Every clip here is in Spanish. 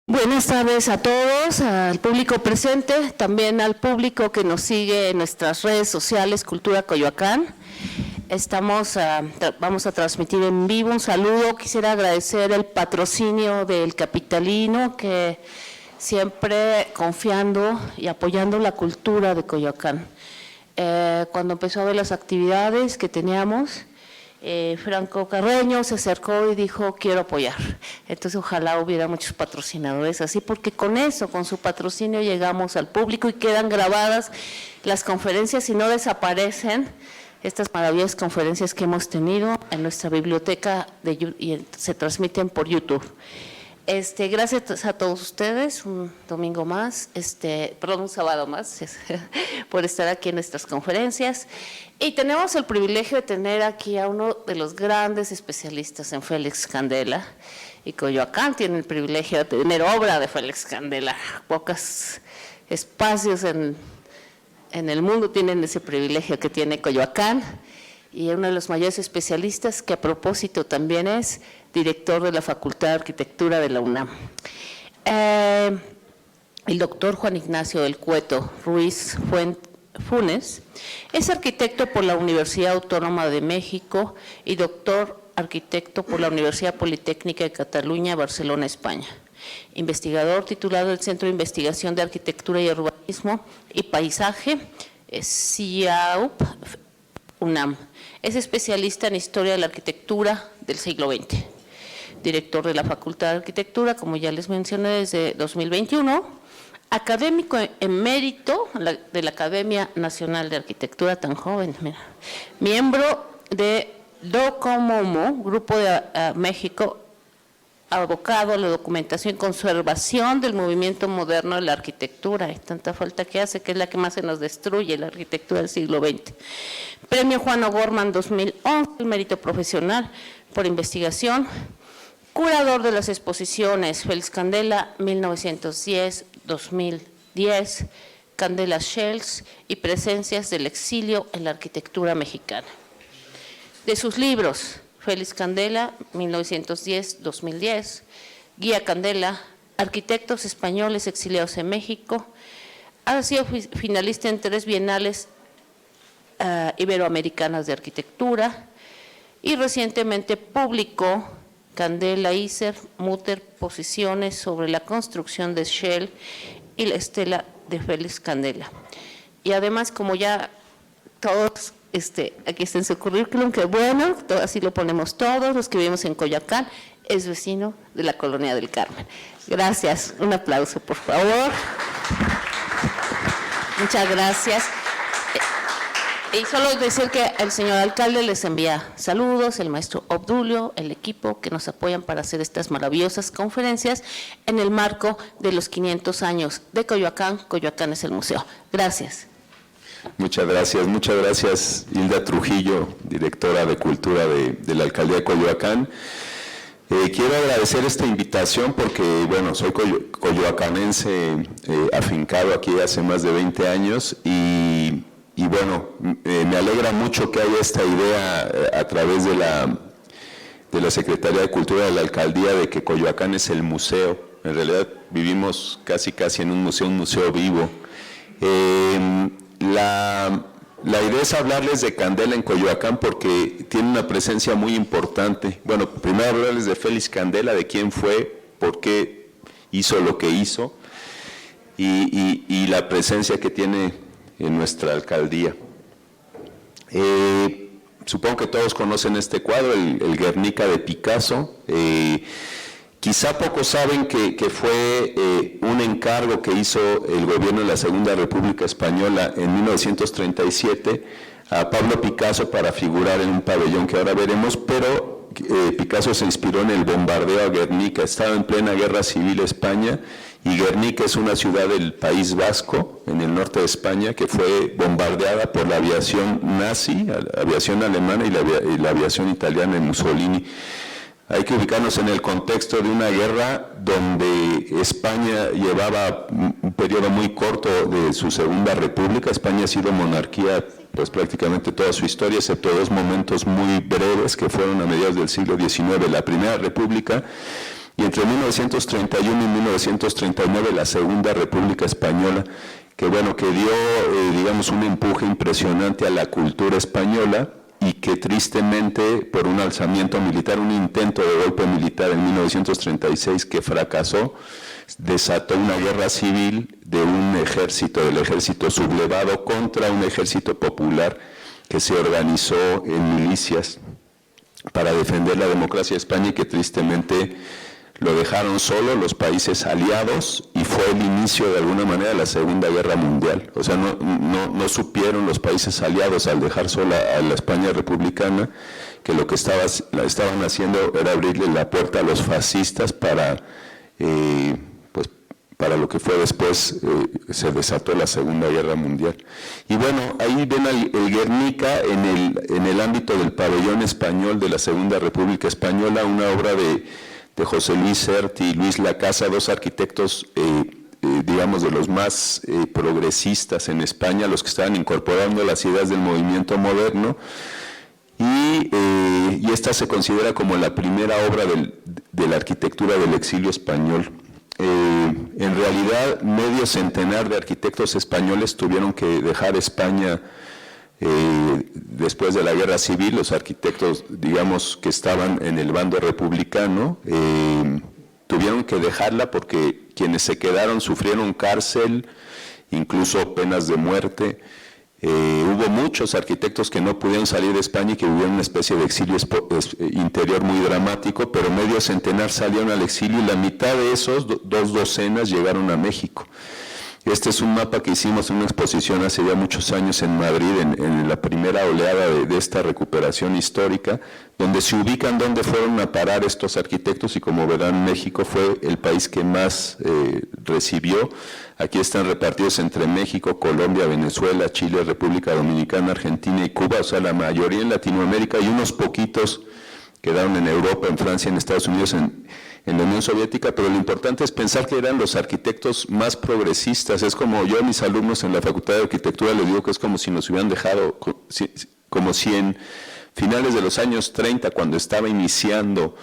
Buenas tardes a todos, al público presente, también al público que nos sigue en nuestras redes sociales Cultura Coyoacán. Vamos a transmitir en vivo un saludo. Quisiera agradecer el patrocinio del Capitalino, que siempre confiando y apoyando la cultura de Coyoacán. Cuando empezó a ver las actividades que teníamos, Franco Carreño se acercó y dijo: quiero apoyar. Entonces ojalá hubiera muchos patrocinadores así, porque con eso, con su patrocinio, llegamos al público y quedan grabadas las conferencias y no desaparecen estas maravillosas conferencias que hemos tenido en nuestra biblioteca y se transmiten por YouTube. Gracias a todos ustedes, un domingo más, un sábado más, por estar aquí en nuestras conferencias. Y tenemos el privilegio de tener aquí a uno de los grandes especialistas en Félix Candela, y Coyoacán tiene el privilegio de tener obra de Félix Candela. Pocos espacios en el mundo tienen ese privilegio que tiene Coyoacán, y uno de los mayores especialistas, que a propósito también es director de la Facultad de Arquitectura de la UNAM. El doctor Juan Ignacio del Cueto Ruiz Funes es arquitecto por la Universidad Autónoma de México y doctor arquitecto por la Universidad Politécnica de Cataluña, Barcelona, España. Investigador titulado del Centro de Investigación de Arquitectura y Urbanismo y Paisaje, CIAUP, UNAM. Es especialista en Historia de la Arquitectura del siglo XX. Director de la Facultad de Arquitectura, como ya les mencioné, desde 2021. Académico emérito de la Academia Nacional de Arquitectura, tan joven, mira. Miembro de DOCOMOMO, Grupo de México, abocado a la documentación y conservación del movimiento moderno de la arquitectura. Hay tanta falta que hace, que es la que más se nos destruye, la arquitectura del siglo XX. Premio Juan O'Gorman 2011, el mérito profesional por investigación. Curador de las exposiciones Félix Candela 1910-2010, Candela Shells y Presencias del exilio en la arquitectura mexicana. De sus libros: Félix Candela 1910-2010, Guía Candela, Arquitectos españoles exiliados en México. Ha sido finalista en 3 bienales iberoamericanas de arquitectura y recientemente publicó Candela Iser, Mutter, Posiciones sobre la construcción de Shell y la estela de Félix Candela. Y además, como ya todos, aquí está en su currículum, que bueno, así lo ponemos todos los que vivimos en Coyoacán, es vecino de la Colonia del Carmen. Gracias, un aplauso por favor. Muchas gracias. Y solo decir que el señor alcalde les envía saludos, el maestro Obdulio, el equipo que nos apoyan para hacer estas maravillosas conferencias en el marco de los 500 años de Coyoacán. Coyoacán es el museo. Gracias. Muchas gracias Hilda Trujillo, directora de Cultura de la Alcaldía de Coyoacán. Quiero agradecer esta invitación porque, bueno, soy coyoacanense, afincado aquí hace más de 20 años y bueno, me alegra mucho que haya esta idea a través de la Secretaría de Cultura de la Alcaldía de que Coyoacán es el museo. En realidad vivimos casi en un museo vivo. La idea es hablarles de Candela en Coyoacán porque tiene una presencia muy importante. Bueno, primero hablarles de Félix Candela, de quién fue, por qué hizo lo que hizo y la presencia que tiene en nuestra alcaldía. Supongo que todos conocen este cuadro, el Guernica de Picasso. Quizá pocos saben que fue un encargo que hizo el gobierno de la Segunda República Española en 1937 a Pablo Picasso para figurar en un pabellón que ahora veremos, pero Picasso se inspiró en el bombardeo a Guernica. Estaba en plena guerra civil España y Guernica es una ciudad del País Vasco, en el norte de España, que fue bombardeada por la aviación nazi, la aviación alemana y la aviación italiana de Mussolini. Hay que ubicarnos en el contexto de una guerra donde España llevaba un periodo muy corto de su Segunda República. España ha sido monarquía pues prácticamente toda su historia, excepto 2 momentos muy breves que fueron a mediados del siglo XIX, la Primera República y entre 1931 y 1939 la Segunda República Española, que bueno, que dio, digamos, un empuje impresionante a la cultura española y que tristemente por un alzamiento militar, un intento de golpe militar en 1936 que fracasó, desató una guerra civil de un ejército, del ejército sublevado contra un ejército popular que se organizó en milicias para defender la democracia de España y que tristemente lo dejaron solo los países aliados y fue el inicio de alguna manera de la Segunda Guerra Mundial. O sea, no supieron los países aliados al dejar sola a la España republicana que lo que estaban haciendo era abrirle la puerta a los fascistas para lo que fue después, se desató la Segunda Guerra Mundial. Y bueno, ahí ven el Guernica en el ámbito del pabellón español de la Segunda República Española, una obra de José Luis Sert y Luis Lacasa, dos arquitectos, digamos, de los más progresistas en España, los que estaban incorporando las ideas del movimiento moderno, y esta se considera como la primera obra de la arquitectura del exilio español. En realidad, medio centenar de arquitectos españoles tuvieron que dejar España después de la guerra civil. Los arquitectos, digamos, que estaban en el bando republicano, tuvieron que dejarla porque quienes se quedaron sufrieron cárcel, incluso penas de muerte. Hubo muchos arquitectos que no pudieron salir de España y que vivieron una especie de exilio interior muy dramático, pero medio centenar salieron al exilio y la mitad de esos, dos docenas, llegaron a México. Este es un mapa que hicimos en una exposición hace ya muchos años en Madrid, en la primera oleada de esta recuperación histórica, donde se ubican dónde fueron a parar estos arquitectos y como verán, México fue el país que más recibió. Aquí están repartidos entre México, Colombia, Venezuela, Chile, República Dominicana, Argentina y Cuba, o sea, la mayoría en Latinoamérica y unos poquitos quedaron en Europa, en Francia, en Estados Unidos, en la Unión Soviética, pero lo importante es pensar que eran los arquitectos más progresistas. Es como yo a mis alumnos en la Facultad de Arquitectura les digo que es como si nos hubieran dejado, como si en finales de los años 30, cuando estaba iniciando,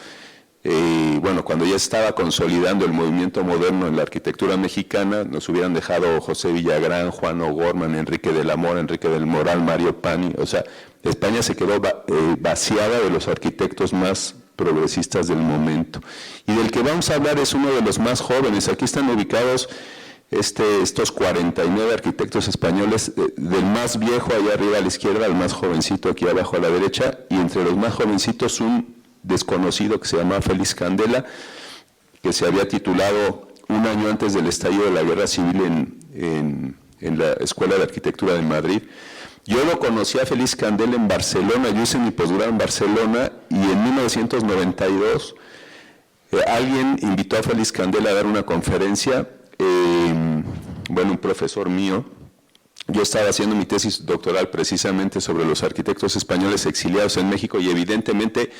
cuando ya estaba consolidando el movimiento moderno en la arquitectura mexicana, nos hubieran dejado José Villagrán, Juan O'Gorman, Enrique del Amor, Enrique del Moral, Mario Pani. O sea, España se quedó vaciada de los arquitectos más progresistas del momento. Y del que vamos a hablar es uno de los más jóvenes. Aquí están ubicados estos 49 arquitectos españoles, del más viejo allá arriba a la izquierda al más jovencito aquí abajo a la derecha, y entre los más jovencitos un desconocido que se llamaba Félix Candela, que se había titulado un año antes del estallido de la Guerra Civil en la Escuela de Arquitectura de Madrid. Yo lo conocí a Félix Candela en Barcelona, yo hice mi posgrado en Barcelona y en 1992 alguien invitó a Félix Candela a dar una conferencia, un profesor mío. Yo estaba haciendo mi tesis doctoral precisamente sobre los arquitectos españoles exiliados en México y evidentemente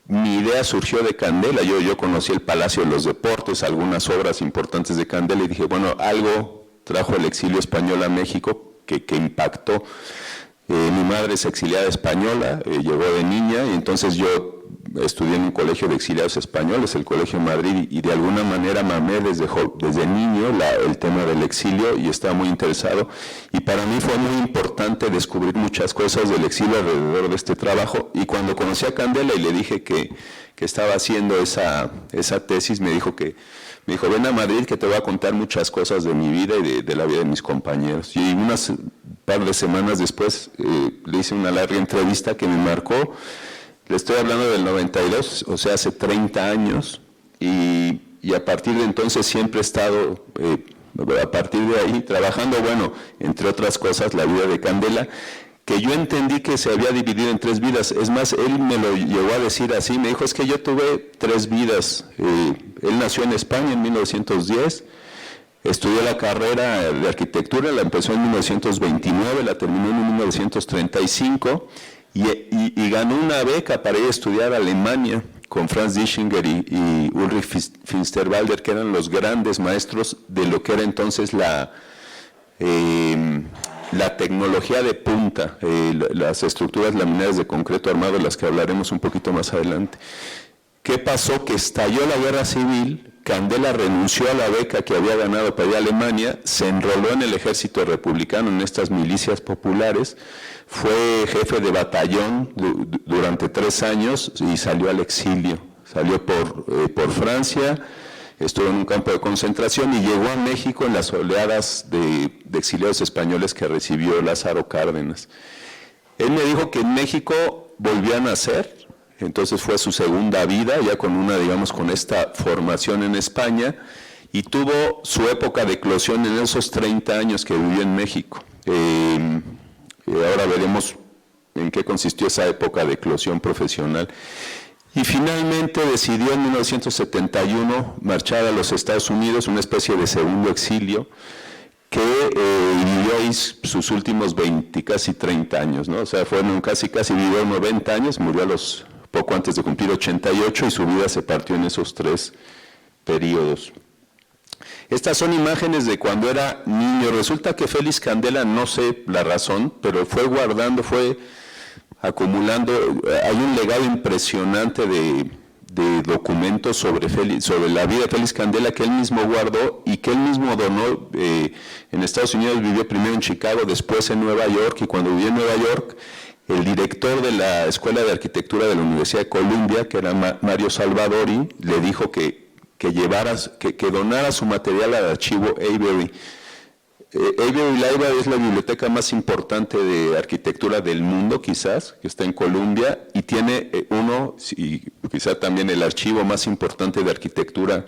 mi idea surgió de Candela. Yo conocí el Palacio de los Deportes, algunas obras importantes de Candela y dije, bueno, algo trajo el exilio español a México que impactó. Mi madre es exiliada española, llegó de niña y entonces yo estudié en un colegio de exiliados españoles, el Colegio Madrid, y de alguna manera mamé desde niño el tema del exilio y estaba muy interesado. Y para mí fue muy importante descubrir muchas cosas del exilio alrededor de este trabajo. Y cuando conocí a Candela y le dije que estaba haciendo esa tesis, me dijo, ven a Madrid que te voy a contar muchas cosas de mi vida y de la vida de mis compañeros. Y unas par de semanas después le hice una larga entrevista que me marcó. Le estoy hablando del 92, o sea, hace 30 años, y a partir de entonces siempre he estado, a partir de ahí, trabajando, entre otras cosas, la vida de Candela, que yo entendí que se había dividido en 3 vidas. Es más, él me lo llegó a decir así, me dijo, es que yo tuve 3 vidas. Él nació en España en 1910, estudió la carrera de arquitectura, la empezó en 1929, la terminó en 1935, y ganó una beca para ir a estudiar a Alemania con Franz Dischinger y Ulrich Finsterwalder, que eran los grandes maestros de lo que era entonces la tecnología de punta, las estructuras laminares de concreto armado, de las que hablaremos un poquito más adelante. ¿Qué pasó? Que estalló la guerra civil, Candela renunció a la beca que había ganado para ir a Alemania, se enroló en el ejército republicano, en estas milicias populares, fue jefe de batallón durante 3 años y salió al exilio. Salió por Francia, estuvo en un campo de concentración y llegó a México en las oleadas de exiliados españoles que recibió Lázaro Cárdenas. Él me dijo que en México volvió a nacer. Entonces fue su segunda vida, ya con esta formación en España, y tuvo su época de eclosión en esos 30 años que vivió en México. Ahora veremos en qué consistió esa época de eclosión profesional. Y finalmente decidió en 1971 marchar a los Estados Unidos, una especie de segundo exilio, que vivió ahí sus últimos 20, casi 30 años, ¿no? O sea, fueron casi vivió 90 años, murió a los poco antes de cumplir 88 y su vida se partió en esos 3 periodos. Estas son imágenes de cuando era niño. Resulta que Félix Candela, no sé la razón, pero fue acumulando, hay un legado impresionante de documentos sobre la vida de Félix Candela que él mismo guardó y que él mismo donó. En Estados Unidos vivió primero en Chicago, después en Nueva York, y cuando vivió en Nueva York, el director de la Escuela de Arquitectura de la Universidad de Columbia, que era Mario Salvadori, le dijo que donara su material al archivo Avery. Avery Library es la biblioteca más importante de arquitectura del mundo, quizás, que está en Columbia, y tiene quizá también el archivo más importante de arquitectura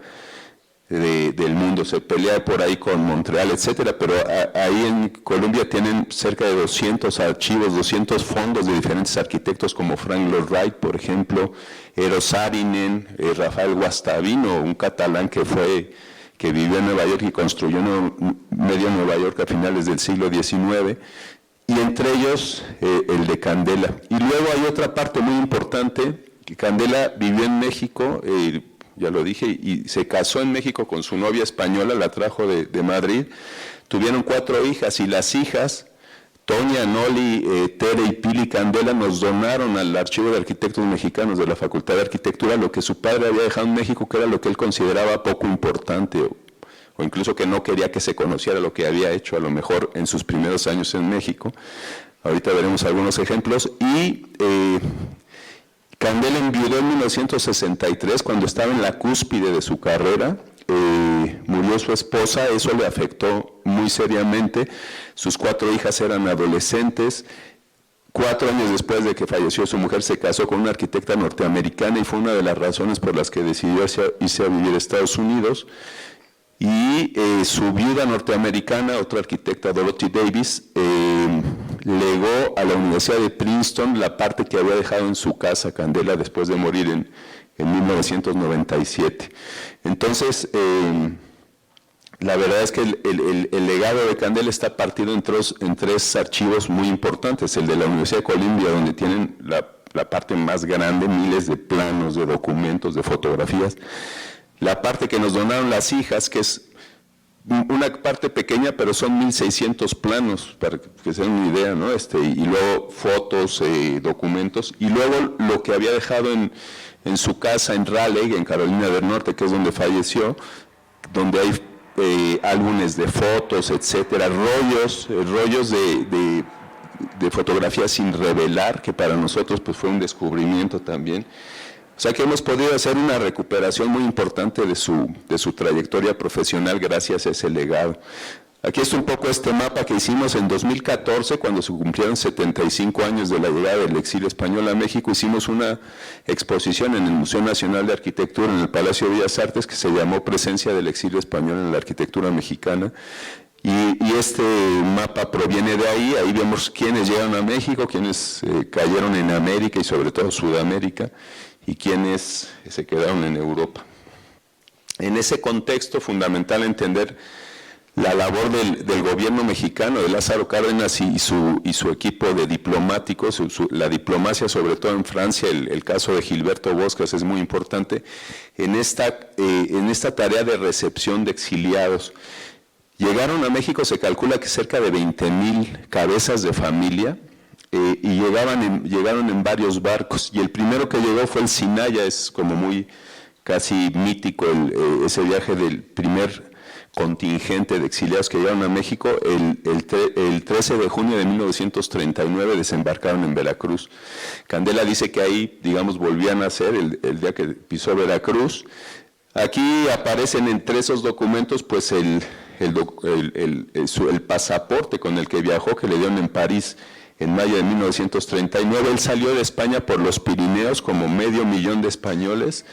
del mundo. Se pelea por ahí con Montreal, etcétera, pero ahí en Colombia tienen cerca de 200 archivos, 200 fondos de diferentes arquitectos como Frank Lloyd Wright, por ejemplo, Eero Saarinen, Rafael Guastavino, un catalán que vivió en Nueva York y construyó medio Nueva York a finales del siglo XIX, y entre ellos el de Candela. Y luego hay otra parte muy importante, que Candela vivió en México, ya lo dije, y se casó en México con su novia española, la trajo de Madrid. Tuvieron 4 hijas, y las hijas, Toña, Noli, Tere y Pili Candela, nos donaron al Archivo de Arquitectos Mexicanos de la Facultad de Arquitectura lo que su padre había dejado en México, que era lo que él consideraba poco importante, o incluso que no quería que se conociera lo que había hecho a lo mejor en sus primeros años en México. Ahorita veremos algunos ejemplos. Y Candela enviudó en 1963, cuando estaba en la cúspide de su carrera. Murió su esposa, eso le afectó muy seriamente. Sus 4 hijas eran adolescentes. 4 años después de que falleció su mujer, se casó con una arquitecta norteamericana, y fue una de las razones por las que decidió irse a vivir a Estados Unidos. Y su viuda norteamericana, otra arquitecta, Dorothy Davis, legó a la Universidad de Princeton la parte que había dejado en su casa Candela después de morir en 1997. Entonces, la verdad es que el legado de Candela está partido en 3 archivos muy importantes. El de la Universidad de Columbia, donde tienen la parte más grande, miles de planos, de documentos, de fotografías. La parte que nos donaron las hijas, que es una parte pequeña, pero son 1,600 planos, para que se den una idea, ¿no? Y luego fotos, documentos, y luego lo que había dejado en su casa en Raleigh, en Carolina del Norte, que es donde falleció, donde hay álbumes de fotos, etcétera, rollos de fotografías sin revelar, que para nosotros pues fue un descubrimiento también. O sea que hemos podido hacer una recuperación muy importante de su trayectoria profesional gracias a ese legado. Aquí está un poco este mapa que hicimos en 2014, cuando se cumplieron 75 años de la llegada del exilio español a México. Hicimos una exposición en el Museo Nacional de Arquitectura, en el Palacio de Bellas Artes, que se llamó Presencia del exilio español en la arquitectura mexicana. Y este mapa proviene de ahí. Ahí vemos quiénes llegaron a México, quiénes cayeron en América y sobre todo Sudamérica, y quienes se quedaron en Europa. En ese contexto, fundamental entender la labor del gobierno mexicano, de Lázaro Cárdenas y su equipo de diplomáticos, la diplomacia sobre todo en Francia. El caso de Gilberto Boscas es muy importante en esta tarea de recepción de exiliados. Llegaron a México, se calcula que cerca de 20,000 cabezas de familia, y llegaron en varios barcos, y el primero que llegó fue el Sinaya. Es como muy casi mítico ese viaje del primer contingente de exiliados que llegaron a México. El 13 de junio de 1939 desembarcaron en Veracruz. Candela dice que ahí, digamos, volvían a nacer el día que pisó Veracruz. Aquí aparecen entre esos documentos pues el pasaporte con el que viajó, que le dieron en París en mayo de 1939. Él salió de España por los Pirineos como 500,000 de españoles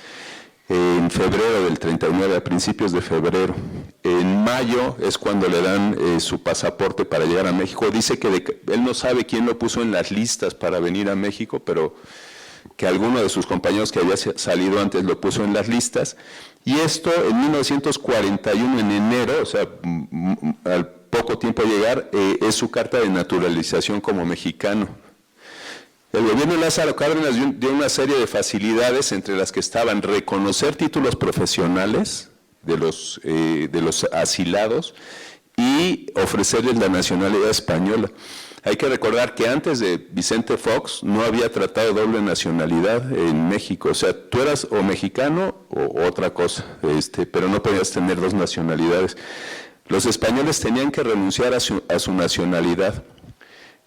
en febrero del 39, a principios de febrero. En mayo es cuando le dan su pasaporte para llegar a México. Dice que él no sabe quién lo puso en las listas para venir a México, pero que alguno de sus compañeros que había salido antes lo puso en las listas. Y esto en 1941, en enero, o sea, al poco tiempo de llegar, es su carta de naturalización como mexicano. El gobierno de Lázaro Cárdenas dio una serie de facilidades, entre las que estaban reconocer títulos profesionales de los asilados y ofrecerles la nacionalidad española. Hay que recordar que antes de Vicente Fox no había tratado de doble nacionalidad en México. O sea, tú eras o mexicano o otra cosa, pero no podías tener dos nacionalidades. Los españoles tenían que renunciar a su nacionalidad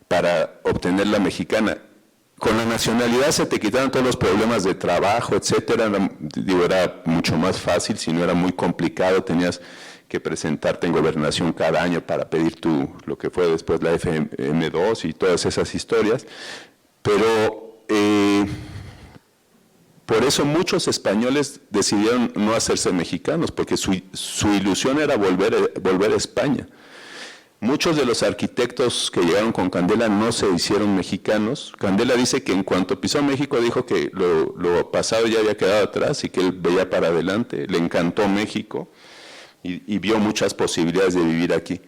para obtener la mexicana. Con la nacionalidad se te quitaron todos los problemas de trabajo, etcétera. Era mucho más fácil, si no era muy complicado. Tenías que presentarte en gobernación cada año para pedir lo que fue después la FM2 y todas esas historias. Pero por eso muchos españoles decidieron no hacerse mexicanos, porque su ilusión era volver a España. Muchos de los arquitectos que llegaron con Candela no se hicieron mexicanos. Candela dice que en cuanto pisó México dijo que lo pasado ya había quedado atrás y que él veía para adelante. Le encantó México y vio muchas posibilidades de vivir aquí.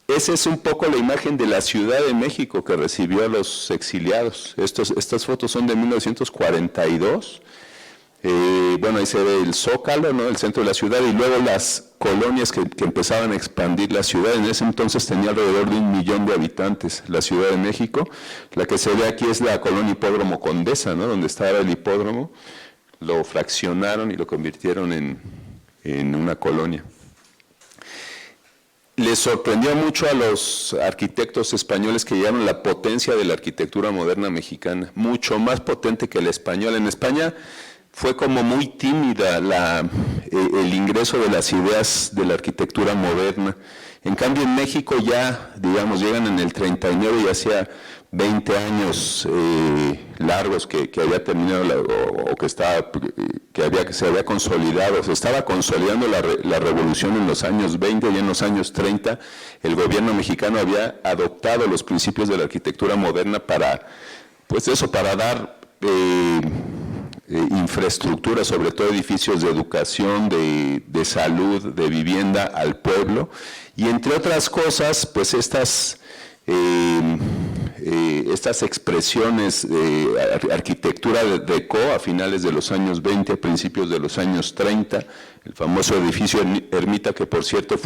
Esa es un poco la imagen de la Ciudad de México que recibió a los exiliados. Estas fotos son de 1942. Bueno, ahí se ve el Zócalo, ¿no?, el centro de la ciudad, y luego las colonias que empezaban a expandir la ciudad. En ese entonces tenía alrededor de 1 millón de habitantes la Ciudad de México. La que se ve aquí es la colonia Hipódromo Condesa, ¿no?, donde estaba el hipódromo. Lo fraccionaron y lo convirtieron en una colonia. Les sorprendió mucho a los arquitectos españoles que llegaron la potencia de la arquitectura moderna mexicana, mucho más potente que la española. En España fue como muy tímida el ingreso de las ideas de la arquitectura moderna. En cambio, en México ya, digamos, llegan en el 39 y hacía 20 años largos que había terminado, o que se había consolidado. Se estaba consolidando la revolución en los años 20, y en los años 30 el gobierno mexicano había adoptado los principios de la arquitectura moderna para dar infraestructura, sobre todo edificios de educación, de salud, de vivienda al pueblo, y entre otras cosas, pues estas expresiones de arquitectura de Déco a finales de los años 20, a principios de los años 30, el famoso edificio Ermita, que por cierto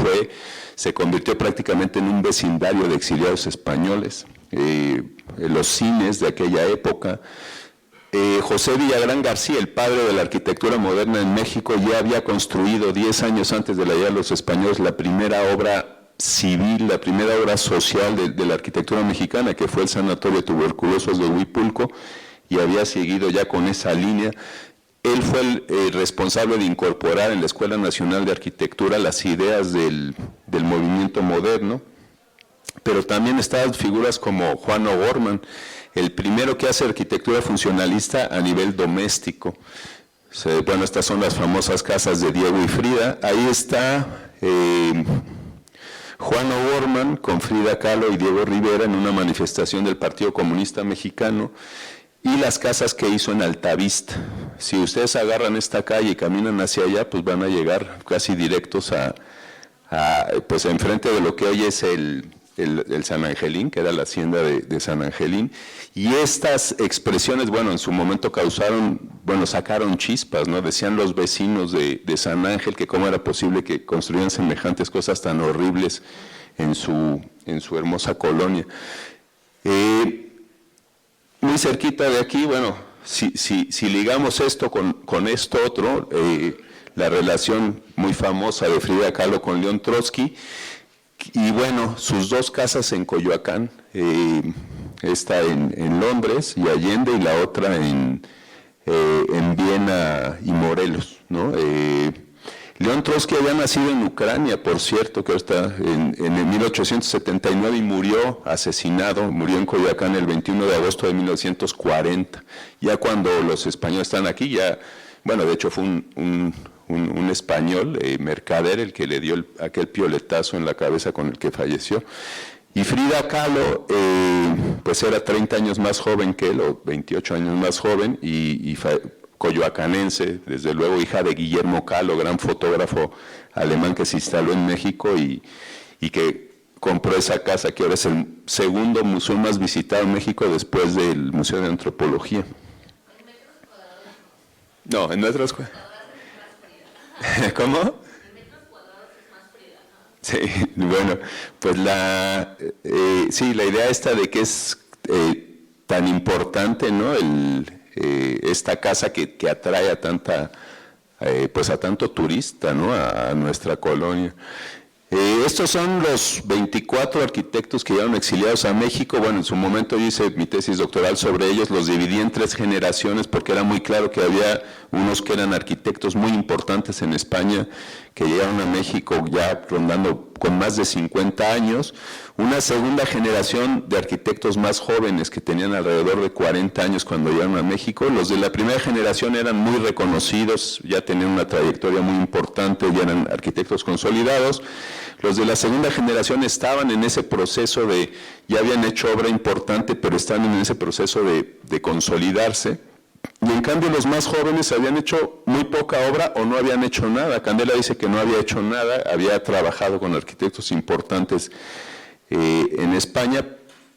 se convirtió prácticamente en un vecindario de exiliados españoles, los cines de aquella época. José Villagrán García, el padre de la arquitectura moderna en México, ya había construido 10 años antes de la llegada de los españoles la primera obra civil, la primera obra social de la arquitectura mexicana, que fue el Sanatorio de Tuberculosos de Huipulco, y había seguido ya con esa línea. Él fue el responsable de incorporar en la Escuela Nacional de Arquitectura las ideas del movimiento moderno, pero también estaban figuras como Juan O'Gorman, el primero que hace arquitectura funcionalista a nivel doméstico. Bueno, estas son las famosas casas de Diego y Frida. Ahí está Juan O'Gorman con Frida Kahlo y Diego Rivera en una manifestación del Partido Comunista Mexicano, y las casas que hizo en Altavista. Si ustedes agarran esta calle y caminan hacia allá, pues van a llegar casi directos pues enfrente de lo que hoy es el San Angelín, que era la hacienda de San Angelín, y estas expresiones, bueno, en su momento sacaron chispas, ¿no? Decían los vecinos de San Ángel que cómo era posible que construyeran semejantes cosas tan horribles en su hermosa colonia. muy cerquita de aquí, bueno, si ligamos esto con esto otro, la relación muy famosa de Frida Kahlo con León Trotsky, y bueno, sus dos casas en Coyoacán, esta en Londres y Allende, y la otra en Viena y Morelos, ¿no? León Trotsky había nacido en Ucrania, por cierto, que está en 1879 y murió asesinado, murió en Coyoacán el 21 de agosto de 1940. Ya cuando los españoles están aquí, ya, bueno, de hecho fue un español, mercader, el que le dio aquel pioletazo en la cabeza con el que falleció. Y Frida Kahlo, pues era 30 años más joven que él, o 28 años más joven, y coyoacanense, desde luego hija de Guillermo Kahlo, gran fotógrafo alemán que se instaló en México y que compró esa casa, que ahora es el segundo museo más visitado en México después del Museo de Antropología. ¿En metros cuadrados? No, en metros cuadrados. ¿Cómo? En metros cuadrados es más Frida, ¿no? Sí, bueno, pues la idea esta de que es tan importante, ¿no? Esta casa que atrae a pues a tanto turista, ¿no? A nuestra colonia. Estos son los 24 arquitectos que llegaron exiliados a México. Bueno, en su momento yo hice mi tesis doctoral sobre ellos, los dividí en 3 generaciones porque era muy claro que había unos que eran arquitectos muy importantes en España que llegaron a México ya rondando con más de 50 años, una segunda generación de arquitectos más jóvenes que tenían alrededor de 40 años cuando llegaron a México. Los de la primera generación eran muy reconocidos, ya tenían una trayectoria muy importante, ya eran arquitectos consolidados. Los de la segunda generación estaban en ese proceso ya habían hecho obra importante, pero están en ese proceso de consolidarse. Y en cambio los más jóvenes habían hecho muy poca obra o no habían hecho nada. Candela dice que no había hecho nada, había trabajado con arquitectos importantes en España,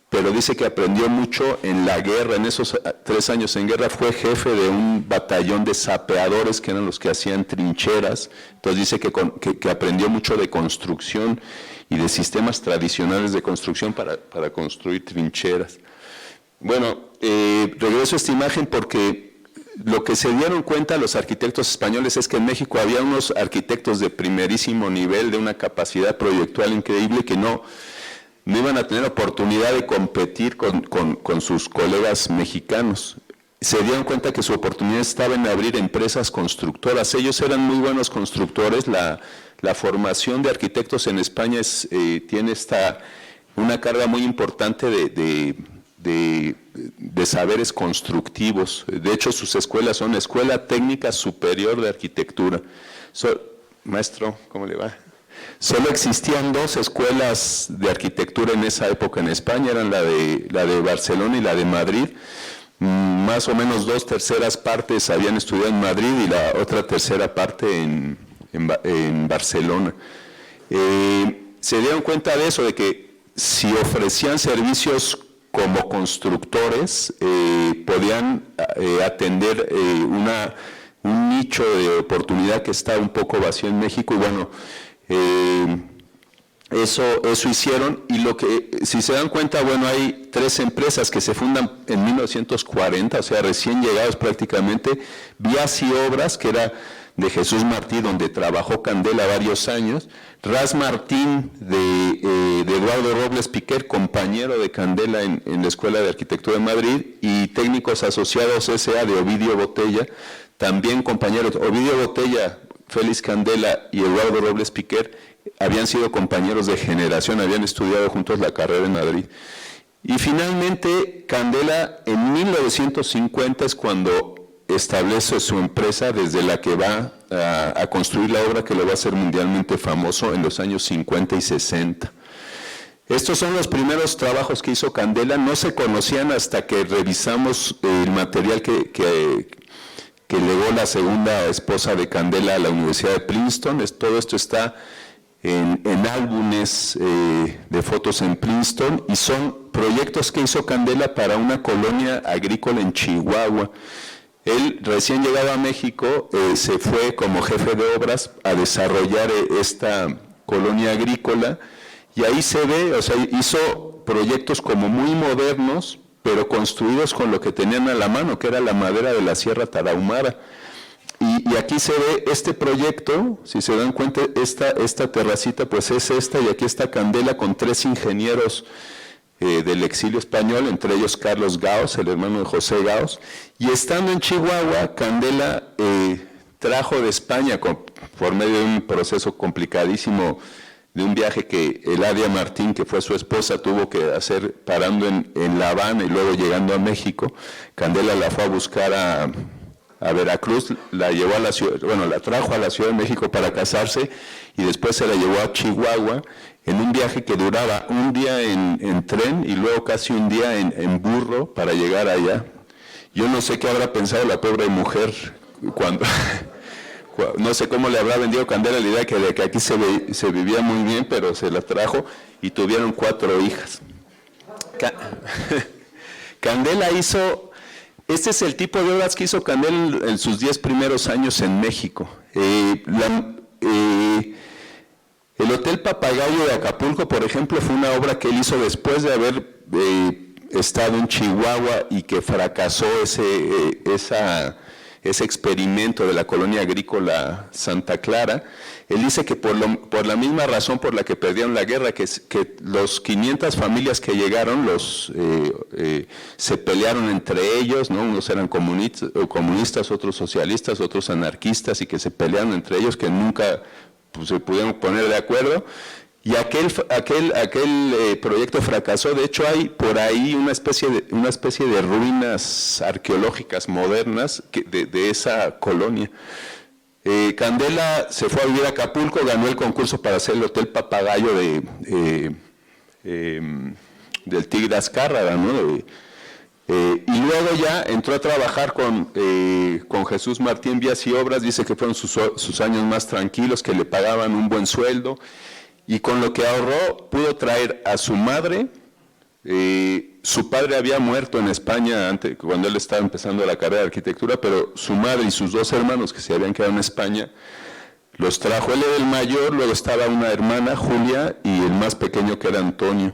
pero dice que aprendió mucho en la guerra. En esos 3 años en guerra fue jefe de un batallón de sapeadores que eran los que hacían trincheras. Entonces dice que aprendió mucho de construcción y de sistemas tradicionales de construcción para construir trincheras. Bueno, regreso a esta imagen porque lo que se dieron cuenta los arquitectos españoles es que en México había unos arquitectos de primerísimo nivel, de una capacidad proyectual increíble, que no iban a tener oportunidad de competir con sus colegas mexicanos. Se dieron cuenta que su oportunidad estaba en abrir empresas constructoras. Ellos eran muy buenos constructores. La formación de arquitectos en España tiene una carga muy importante de saberes constructivos. De hecho, sus escuelas son Escuela Técnica Superior de Arquitectura. Maestro, ¿cómo le va? Solo existían 2 escuelas de arquitectura en esa época en España, eran la de Barcelona y la de Madrid. Más o menos 2/3 partes habían estudiado en Madrid y la otra 1/3 parte en Barcelona. Se dieron cuenta de eso, de que si ofrecían servicios como constructores, podían atender un nicho de oportunidad que está un poco vacío en México, y bueno, eso hicieron. Y si se dan cuenta, bueno, hay 3 empresas que se fundan en 1940, o sea, recién llegados prácticamente. Vías y Obras, que era de Jesús Martí, donde trabajó Candela varios años. Ras Martín, de Eduardo Robles Piquer, compañero de Candela en la Escuela de Arquitectura de Madrid. Y Técnicos Asociados S.A. de Ovidio Botella, también compañeros. Ovidio Botella, Félix Candela y Eduardo Robles Piquer habían sido compañeros de generación, habían estudiado juntos la carrera en Madrid. Y finalmente, Candela en 1950 es cuando establece su empresa, desde la que va a construir la obra que lo va a hacer mundialmente famoso en los años 50 y 60. Estos son los primeros trabajos que hizo Candela. No se conocían hasta que revisamos el material que legó la segunda esposa de Candela a la Universidad de Princeton. Todo esto está en álbumes de fotos en Princeton, y son proyectos que hizo Candela para una colonia agrícola en Chihuahua. Él, recién llegado a México, se fue como jefe de obras a desarrollar esta colonia agrícola, y ahí se ve, o sea, hizo proyectos como muy modernos, pero construidos con lo que tenían a la mano, que era la madera de la Sierra Tarahumara. Y aquí se ve este proyecto, si se dan cuenta, esta terracita pues es esta, y aquí está Candela con 3 ingenieros del exilio español, entre ellos Carlos Gaos, el hermano de José Gaos, y estando en Chihuahua, Candela trajo de España, por medio de un proceso complicadísimo, de un viaje que Eladia Martín, que fue su esposa, tuvo que hacer parando en La Habana y luego llegando a México. Candela la fue a buscar a Veracruz, la llevó a la ciudad, bueno, la trajo a la Ciudad de México para casarse y después se la llevó a Chihuahua en un viaje que duraba un día en tren y luego casi un día en burro para llegar allá. Yo no sé qué habrá pensado la pobre mujer cuando... No sé cómo le habrá vendido Candela la idea de que aquí se vivía muy bien, pero se la trajo y tuvieron 4 hijas. Candela hizo, este es el tipo de obras que hizo Candela en sus 10 primeros años en México. El Hotel Papagayo de Acapulco, por ejemplo, fue una obra que él hizo después de haber estado en Chihuahua y que fracasó ese experimento de la colonia agrícola Santa Clara. Él dice que por la misma razón por la que perdieron la guerra, que los 500 familias que llegaron se pelearon entre ellos, ¿no? Unos eran comunistas, otros socialistas, otros anarquistas, y que se pelearon entre ellos, que nunca pues, se pudieron poner de acuerdo. Y aquel proyecto fracasó. De hecho, hay por ahí una especie de ruinas arqueológicas modernas de esa colonia. Candela se fue a vivir a Acapulco, ganó el concurso para hacer el Hotel Papagayo del Tigre Azcárraga, ¿no? Y luego ya entró a trabajar con Jesús Martín Vías y Obras. Dice que fueron sus años más tranquilos, que le pagaban un buen sueldo. Y con lo que ahorró pudo traer a su madre. Su padre había muerto en España antes, cuando él estaba empezando la carrera de arquitectura, pero su madre y sus 2 hermanos que se habían quedado en España los trajo. Él era el mayor, luego estaba una hermana, Julia, y el más pequeño, que era Antonio.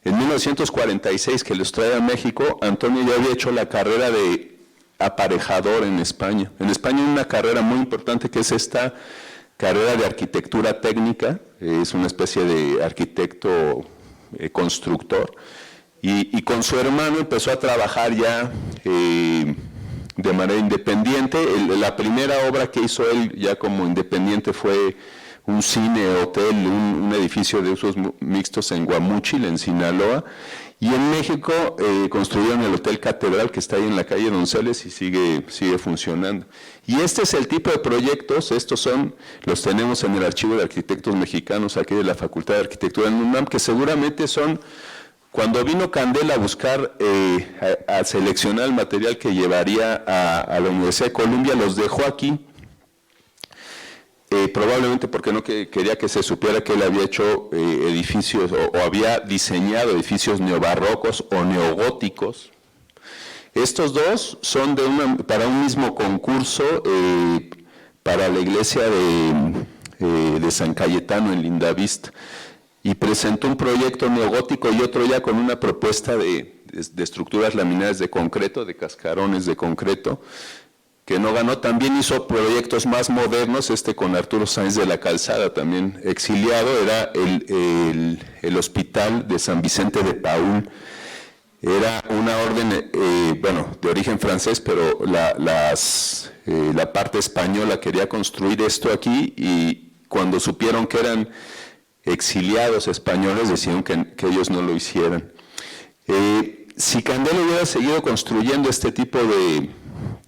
En 1946, que los trae a México, Antonio ya había hecho la carrera de aparejador en España. En España hay una carrera muy importante que es esta carrera de arquitectura técnica, es una especie de arquitecto constructor, y con su hermano empezó a trabajar ya de manera independiente. La primera obra que hizo él ya como independiente fue un cine-hotel, un edificio de usos mixtos en Guamúchil, en Sinaloa, y en México construyeron el Hotel Catedral, que está ahí en la calle Donceles y sigue funcionando. Y este es el tipo de proyectos, los tenemos en el Archivo de Arquitectos Mexicanos, aquí de la Facultad de Arquitectura en UNAM, que seguramente son, cuando vino Candela a buscar, a seleccionar el material que llevaría a la Universidad de Columbia, los dejó aquí, probablemente porque no quería que se supiera que él había hecho edificios o había diseñado edificios neobarrocos o neogóticos. Estos 2 son para un mismo concurso para la iglesia de San Cayetano en Lindavista, y presentó un proyecto neogótico y otro ya con una propuesta de estructuras laminadas de concreto, de cascarones de concreto, que no ganó. También hizo proyectos más modernos, con Arturo Sáenz de la Calzada, también exiliado, era el hospital de San Vicente de Paúl. Era una orden, de origen francés, pero la parte española quería construir esto aquí, y cuando supieron que eran exiliados españoles, decidieron que ellos no lo hicieran. Si Candela hubiera seguido construyendo este tipo de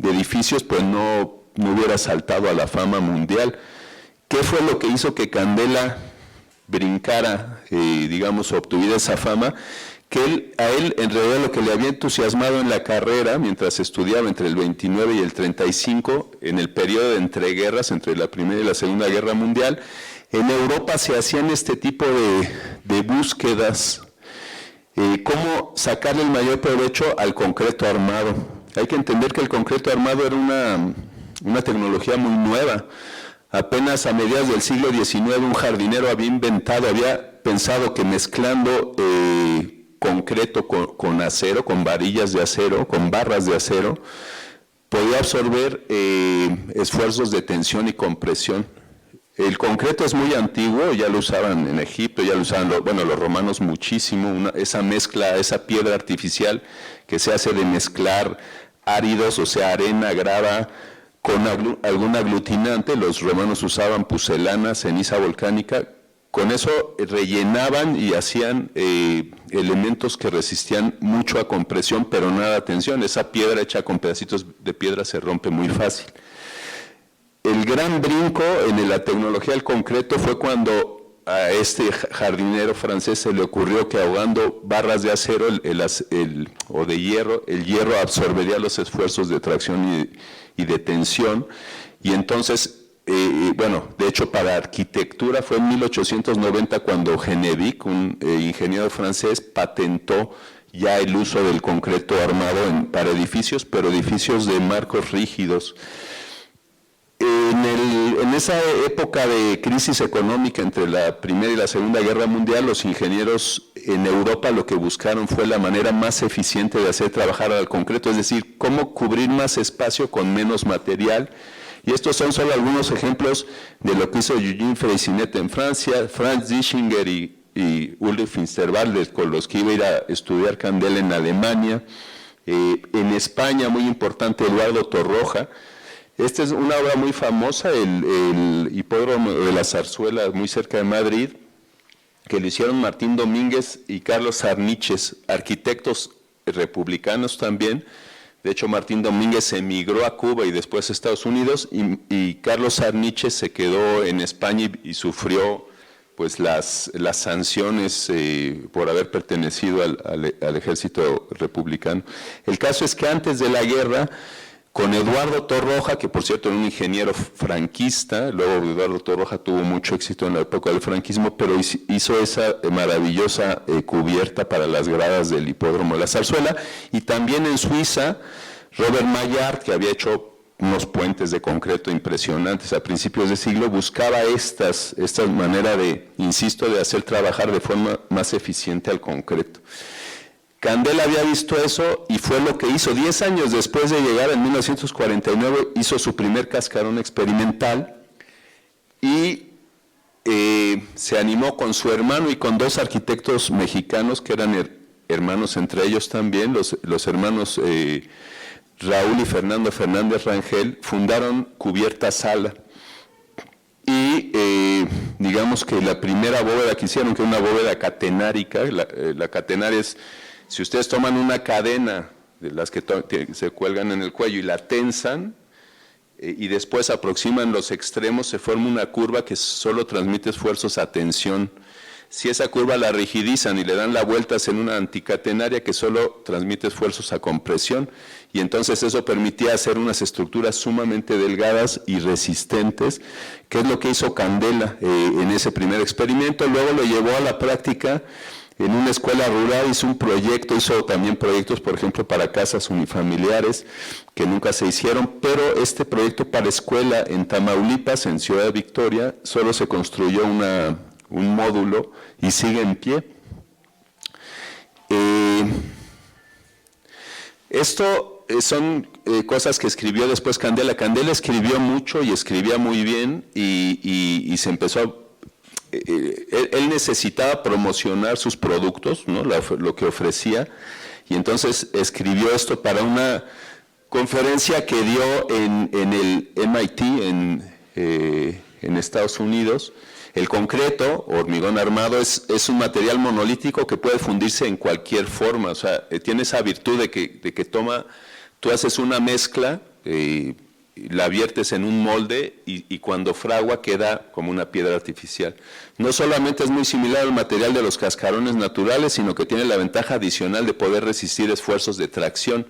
edificios, pues no hubiera saltado a la fama mundial. ¿Qué fue lo que hizo que Candela brincara, obtuviera esa fama? Que a él en realidad lo que le había entusiasmado en la carrera, mientras estudiaba entre el 29 y el 35, en el periodo de entreguerras, entre la Primera y la Segunda Guerra Mundial, en Europa se hacían este tipo de búsquedas, cómo sacarle el mayor provecho al concreto armado. Hay que entender que el concreto armado era una tecnología muy nueva. Apenas a mediados del siglo XIX un jardinero había pensado que mezclando concreto con acero, con varillas de acero, con barras de acero, podía absorber esfuerzos de tensión y compresión. El concreto es muy antiguo, ya lo usaban en Egipto, ya lo usaban los romanos muchísimo, esa mezcla, esa piedra artificial que se hace de mezclar áridos, o sea, arena, grava, con algún aglutinante. Los romanos usaban pucelana, ceniza volcánica. Con eso rellenaban y hacían elementos que resistían mucho a compresión, pero nada a tensión. Esa piedra hecha con pedacitos de piedra se rompe muy fácil. El gran brinco en la tecnología del concreto fue cuando a este jardinero francés se le ocurrió que ahogando barras de acero o de hierro, el hierro absorbería los esfuerzos de tracción y de tensión, y entonces, de hecho para arquitectura fue en 1890 cuando Genevic, un ingeniero francés, patentó ya el uso del concreto armado para edificios, pero edificios de marcos rígidos. En esa época de crisis económica entre la Primera y la Segunda Guerra Mundial, los ingenieros en Europa lo que buscaron fue la manera más eficiente de hacer trabajar al concreto, es decir, cómo cubrir más espacio con menos material. Y estos son solo algunos ejemplos de lo que hizo Eugène Freycinet en Francia, Franz Dischinger y Ulrich Finsterwalder, con los que iba a ir a estudiar Candela en Alemania. En España, muy importante, Eduardo Torroja. Esta es una obra muy famosa, el hipódromo de la Zarzuela, muy cerca de Madrid, que lo hicieron Martín Domínguez y Carlos Arniches, arquitectos republicanos también. De hecho, Martín Domínguez emigró a Cuba y después a Estados Unidos, y Carlos Arniches se quedó en España y sufrió pues las sanciones por haber pertenecido al ejército republicano. El caso es que antes de la guerra, con Eduardo Torroja, que por cierto era un ingeniero franquista, luego Eduardo Torroja tuvo mucho éxito en la época del franquismo, pero hizo esa maravillosa cubierta para las gradas del hipódromo de la Zarzuela, y también en Suiza, Robert Maillard, que había hecho unos puentes de concreto impresionantes a principios de siglo, buscaba esta manera de hacer trabajar de forma más eficiente al concreto. Candela había visto eso y fue lo que hizo. 10 años después de llegar, en 1949, hizo su primer cascarón experimental y se animó con su hermano y con dos arquitectos mexicanos que eran hermanos entre ellos también, los hermanos Raúl y Fernando Fernández Rangel, fundaron Cubierta Sala. Y digamos que la primera bóveda que hicieron, que era una bóveda catenárica, la catenaria es, si ustedes toman una cadena de las que se cuelgan en el cuello y la tensan, y después aproximan los extremos, se forma una curva que solo transmite esfuerzos a tensión. Si esa curva la rigidizan y le dan la vuelta, hacen una anticatenaria que solo transmite esfuerzos a compresión, y entonces eso permitía hacer unas estructuras sumamente delgadas y resistentes, que es lo que hizo Candela en ese primer experimento. Luego lo llevó a la práctica en una escuela rural, hizo también proyectos, por ejemplo, para casas unifamiliares, que nunca se hicieron, pero este proyecto para escuela en Tamaulipas, en Ciudad Victoria, solo se construyó un módulo y sigue en pie. Esto son cosas que escribió después Candela. Candela escribió mucho y escribía muy bien y se empezó a... Él necesitaba promocionar sus productos, ¿no? lo que ofrecía, y entonces escribió esto para una conferencia que dio en el MIT en Estados Unidos. El concreto, hormigón armado, es un material monolítico que puede fundirse en cualquier forma, o sea, tiene esa virtud de que tú haces una mezcla, la viertes en un molde y cuando fragua queda como una piedra artificial. No solamente es muy similar al material de los cascarones naturales, sino que tiene la ventaja adicional de poder resistir esfuerzos de tracción.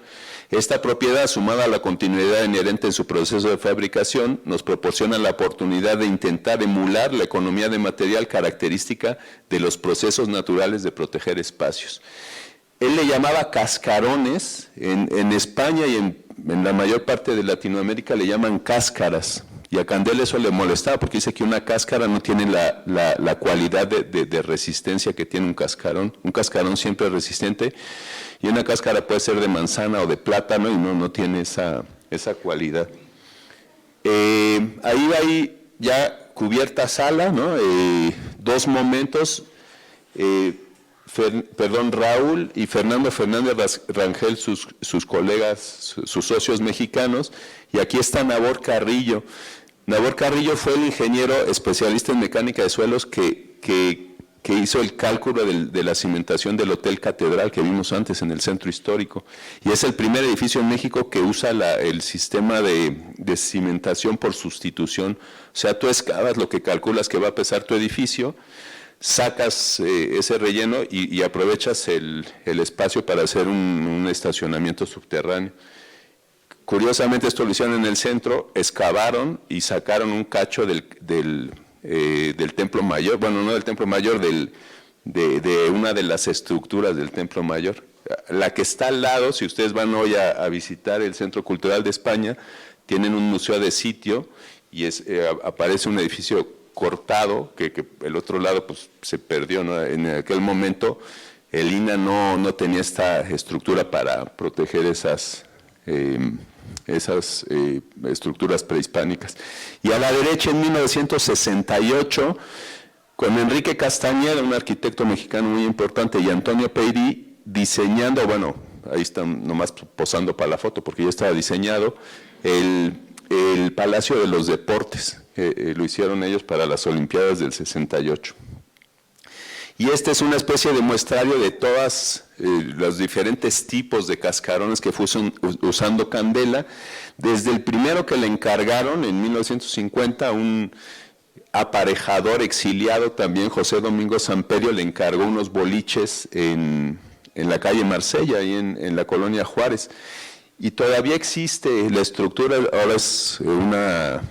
Esta propiedad, sumada a la continuidad inherente en su proceso de fabricación, nos proporciona la oportunidad de intentar emular la economía de material característica de los procesos naturales de proteger espacios. Él le llamaba cascarones, en España y en la mayor parte de Latinoamérica le llaman cáscaras. Y a Candela eso le molestaba porque dice que una cáscara no tiene la cualidad de resistencia que tiene un cascarón. Un cascarón siempre es resistente y una cáscara puede ser de manzana o de plátano y no tiene esa cualidad. Ahí hay ya cubierta sala, ¿no? Dos momentos, Raúl y Fernando Fernández Rangel, sus colegas, sus socios mexicanos, y aquí está Nabor Carrillo. Nabor Carrillo fue el ingeniero especialista en mecánica de suelos que hizo el cálculo de la cimentación del Hotel Catedral que vimos antes en el centro histórico. Y es el primer edificio en México que usa el sistema de cimentación por sustitución. O sea, tú excavas lo que calculas que va a pesar tu edificio, sacas ese relleno y aprovechas el espacio para hacer un estacionamiento subterráneo. Curiosamente esto lo hicieron en el centro, excavaron y sacaron un cacho del Templo Mayor, bueno, no del Templo Mayor, de una de las estructuras del Templo Mayor. La que está al lado, si ustedes van hoy a visitar el Centro Cultural de España, tienen un museo de sitio y aparece un edificio cortado, que el otro lado pues se perdió, ¿no? En aquel momento el INAH no tenía esta estructura para proteger esas estructuras prehispánicas. Y a la derecha, en 1968, con Enrique Castañeda, un arquitecto mexicano muy importante, y Antonio Peirí, diseñando, bueno, ahí están nomás posando para la foto, porque ya estaba diseñado, el Palacio de los Deportes, lo hicieron ellos para las Olimpiadas del 68. Y este es una especie de muestrario de todos los diferentes tipos de cascarones que fue usando Candela, desde el primero que le encargaron en 1950, un aparejador exiliado también, José Domingo Samperio, le encargó unos boliches en la calle Marsella, ahí en la colonia Juárez. Y todavía existe la estructura, ahora es una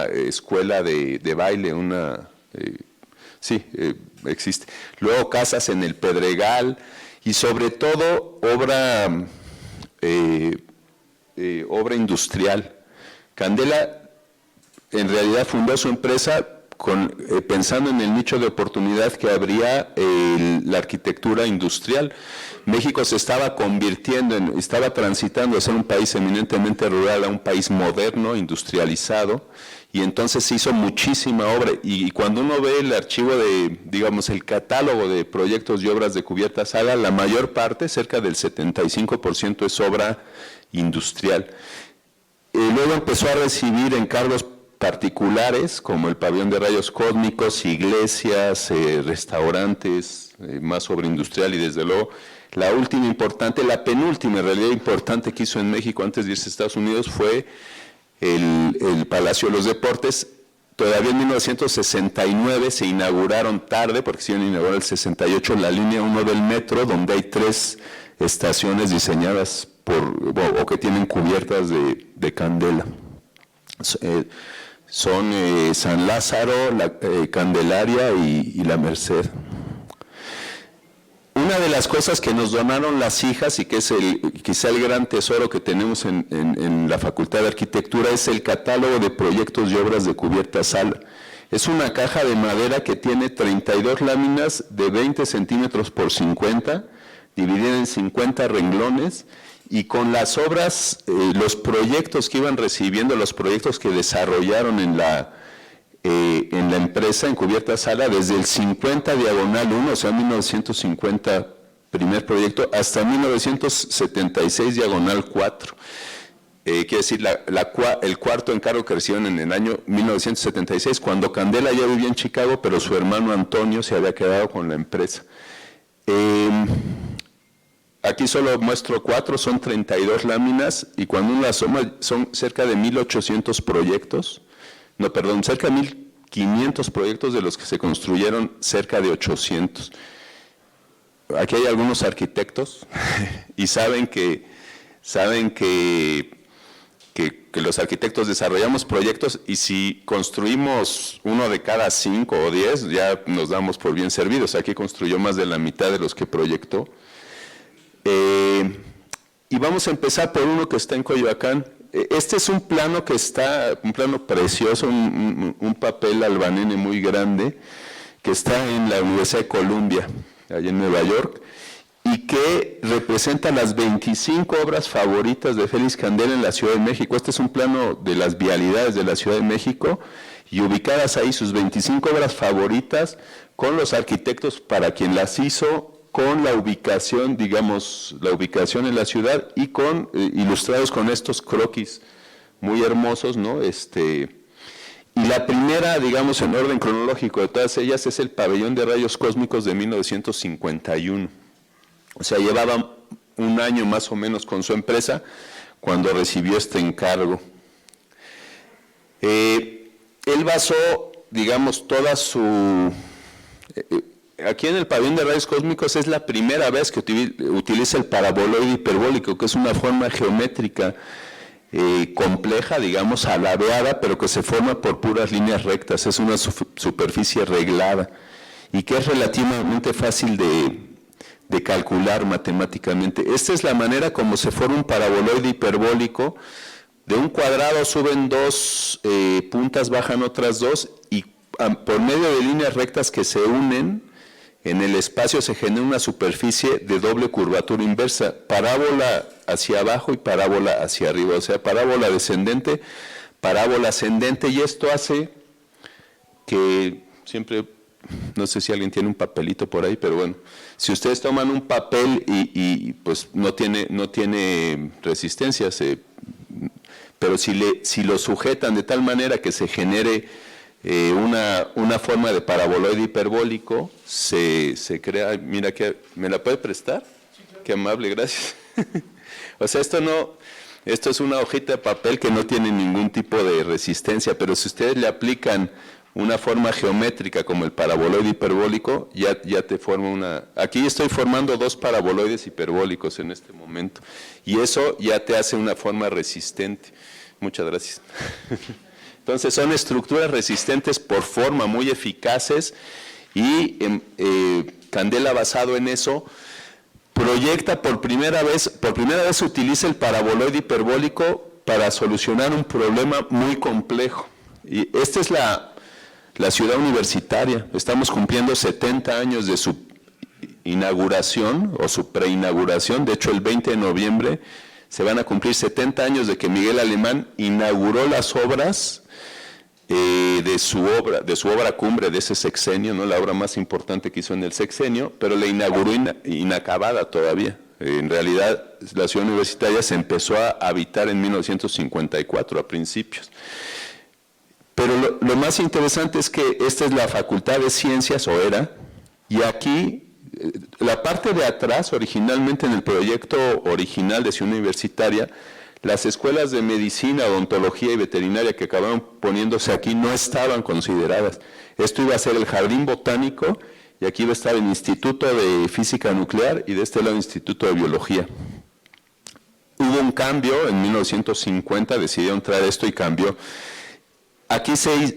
escuela de baile, sí, existe. Luego casas en el Pedregal y sobre todo obra industrial. Candela en realidad fundó su empresa pensando en el nicho de oportunidad que habría la arquitectura industrial. México se estaba convirtiendo, estaba transitando de ser un país eminentemente rural a un país moderno, industrializado, y entonces se hizo muchísima obra. Y cuando uno ve el archivo digamos, el catálogo de proyectos y obras de cubierta sala, la mayor parte, cerca del 75%, es obra industrial. Luego empezó a recibir encargos particulares, como el pabellón de rayos cósmicos, iglesias, restaurantes, más obra industrial, y desde luego la última importante, la penúltima en realidad importante que hizo en México antes de irse a Estados Unidos fue el Palacio de los Deportes. Todavía en 1969 se inauguraron tarde, porque se iban a inaugurar el 68, la línea 1 del metro, donde hay 3 estaciones diseñadas o que tienen cubiertas de Candela. Son San Lázaro, Candelaria y La Merced. Una de las cosas que nos donaron las hijas y que es quizá el gran tesoro que tenemos en la Facultad de Arquitectura es el catálogo de proyectos y obras de cubierta sala. Es una caja de madera que tiene 32 láminas de 20 centímetros por 50, dividida en 50 renglones, y con las obras, los proyectos que iban recibiendo, los proyectos que desarrollaron en la empresa, en cubierta sala, desde el 50 diagonal 1, o sea, 1950 primer proyecto, hasta 1976 diagonal 4. Quiere decir, el cuarto encargo que recibieron en el año 1976, cuando Candela ya vivía en Chicago, pero su hermano Antonio se había quedado con la empresa. Aquí solo muestro 4, son 32 láminas, y cuando uno las suma son cerca de 1,800 proyectos, no, perdón, cerca de 1,500 proyectos, de los que se construyeron cerca de 800. Aquí hay algunos arquitectos y saben que los arquitectos desarrollamos proyectos, y si construimos uno de cada 5 o 10, ya nos damos por bien servidos. Aquí construyó más de la mitad de los que proyectó. Y vamos a empezar por uno que está en Coyoacán. Este es un plano un plano precioso, un papel albanene muy grande, que está en la Universidad de Columbia, allá en Nueva York, y que representa las 25 obras favoritas de Félix Candela en la Ciudad de México. Este es un plano de las vialidades de la Ciudad de México, y ubicadas ahí sus 25 obras favoritas, con los arquitectos para quien las hizo, con la ubicación, digamos, la ubicación en la ciudad, y con ilustrados con estos croquis muy hermosos, ¿no? Y la primera, digamos, en orden cronológico de todas ellas, es el Pabellón de Rayos Cósmicos de 1951. O sea, llevaba un año más o menos con su empresa cuando recibió este encargo. Él basó, digamos, toda su... Aquí en el Pabellón de Rayos Cósmicos es la primera vez que utiliza el paraboloide hiperbólico, que es una forma geométrica compleja, digamos, alabeada, pero que se forma por puras líneas rectas. Es una superficie reglada y que es relativamente fácil de calcular matemáticamente. Esta es la manera como se forma un paraboloide hiperbólico. De un cuadrado suben dos puntas, bajan otras dos, y por medio de líneas rectas que se unen, en el espacio se genera una superficie de doble curvatura inversa, parábola hacia abajo y parábola hacia arriba, o sea, parábola descendente, parábola ascendente, y esto hace que siempre, no sé si alguien tiene un papelito por ahí, pero bueno, si ustedes toman un papel y pues no tiene resistencia, pero si lo sujetan de tal manera que se genere una forma de paraboloide hiperbólico, se crea. Mira, que ¿me la puede prestar? Sí, claro. Qué amable, gracias. O sea, esto es una hojita de papel que no tiene ningún tipo de resistencia, pero si ustedes le aplican una forma geométrica como el paraboloide hiperbólico, ya te forma una... Aquí estoy formando dos paraboloides hiperbólicos en este momento, y eso ya te hace una forma resistente. Muchas gracias. Entonces son estructuras resistentes por forma, muy eficaces, y Candela, basado en eso, proyecta por primera vez utiliza el paraboloide hiperbólico para solucionar un problema muy complejo. Y esta es la ciudad universitaria. Estamos cumpliendo 70 años de su inauguración o su preinauguración. De hecho, el 20 de noviembre se van a cumplir 70 años de que Miguel Alemán inauguró las obras de su obra cumbre de ese sexenio, ¿no? La obra más importante que hizo en el sexenio, pero la inauguró inacabada todavía. En realidad, la ciudad universitaria se empezó a habitar en 1954, a principios. Pero lo más interesante es que esta es la Facultad de Ciencias, o era, y aquí, la parte de atrás, originalmente en el proyecto original de Ciudad Universitaria, las escuelas de medicina, odontología y veterinaria que acabaron poniéndose aquí no estaban consideradas. Esto iba a ser el jardín botánico, y aquí iba a estar el Instituto de Física Nuclear y de este lado el Instituto de Biología. Hubo un cambio, en 1950 decidieron traer esto y cambió. Aquí se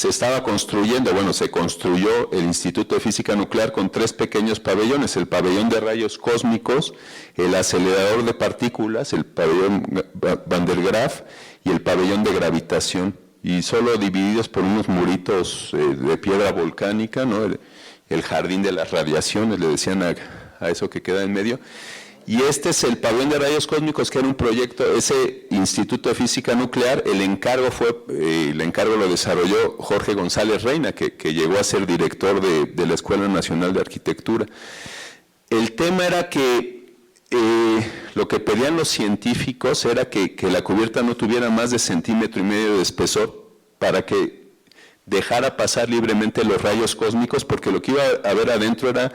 estaba construyendo, bueno, se construyó el Instituto de Física Nuclear con 3 pequeños pabellones: el pabellón de rayos cósmicos, el acelerador de partículas, el pabellón Van der Graaf, y el pabellón de gravitación, y solo divididos por unos muritos de piedra volcánica, ¿no? El jardín de las radiaciones, le decían a eso que queda en medio. Y este es el pabellón de rayos cósmicos, que era un proyecto, ese Instituto de Física Nuclear. El encargo lo desarrolló Jorge González Reina, que llegó a ser director de la Escuela Nacional de Arquitectura. El tema era que lo que pedían los científicos era que la cubierta no tuviera más de 1,5 centímetros de espesor, para que dejara pasar libremente los rayos cósmicos, porque lo que iba a haber adentro era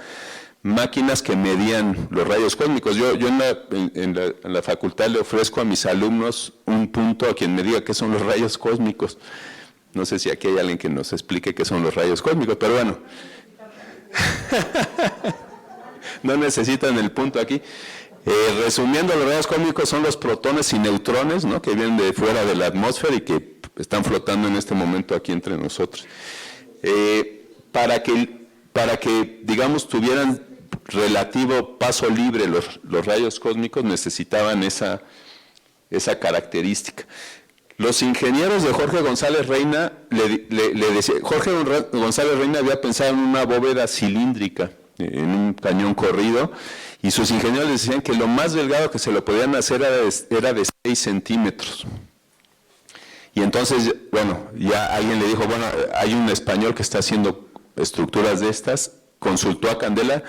máquinas que medían los rayos cósmicos. Yo en la facultad le ofrezco a mis alumnos un punto a quien me diga qué son los rayos cósmicos. No sé si aquí hay alguien que nos explique qué son los rayos cósmicos, pero bueno. No necesitan el punto aquí. Resumiendo, los rayos cósmicos son los protones y neutrones, ¿no?, que vienen de fuera de la atmósfera y que están flotando en este momento aquí entre nosotros. Para que, digamos, tuvieran relativo paso libre los rayos cósmicos, necesitaban esa, digamos, esa superficie, esa esa característica. Los ingenieros de Jorge González Reina le decían, Jorge González Reina había pensado en una bóveda cilíndrica, en un cañón corrido, y sus ingenieros le decían que lo más delgado que se lo podían hacer era de 6 centímetros. Y entonces, bueno, ya alguien le dijo, bueno, hay un español que está haciendo estructuras de estas, consultó a Candela,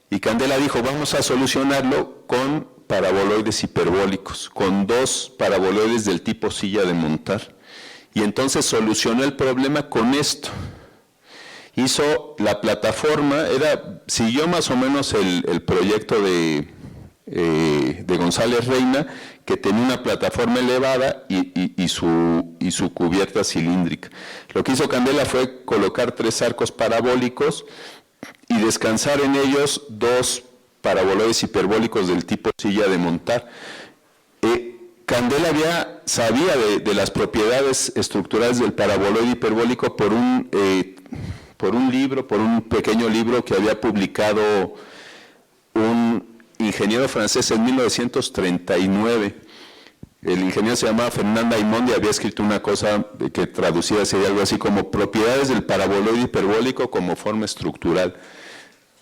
y Candela dijo, vamos a solucionarlo con paraboloides hiperbólicos, con 2 paraboloides del tipo silla de montar. Y entonces solucionó el problema con esto. Hizo la plataforma, siguió más o menos el proyecto de González Reina, que tenía una plataforma elevada y su cubierta cilíndrica. Lo que hizo Candela fue colocar 3 arcos parabólicos y descansar en ellos 2 paraboloides hiperbólicos del tipo silla de montar. Candela sabía de las propiedades estructurales del paraboloide hiperbólico por un pequeño libro que había publicado un ingeniero francés en 1939. El ingeniero se llamaba Fernand Aymond y había escrito una cosa que traducida sería algo así como propiedades del paraboloide hiperbólico como forma estructural.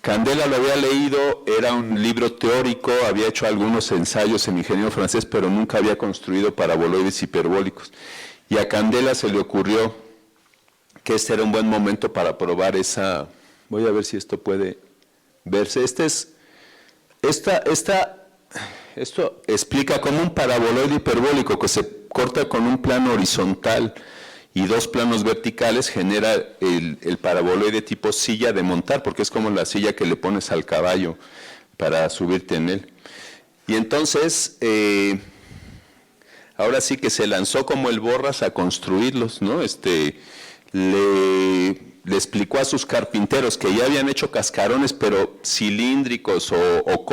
Candela lo había leído, era un libro teórico, había hecho algunos ensayos en ingeniero francés, pero nunca había construido paraboloides hiperbólicos. Y a Candela se le ocurrió que este era un buen momento para probar esa. Voy a ver si esto puede verse. Esto explica cómo un paraboloide hiperbólico que se corta con un plano horizontal y 2 planos verticales genera el paraboloide tipo silla de montar, porque es como la silla que le pones al caballo para subirte en él. Y entonces, ahora sí que se lanzó como el Borras a construirlos, ¿no? Le explicó a sus carpinteros que ya habían hecho cascarones, pero cilíndricos o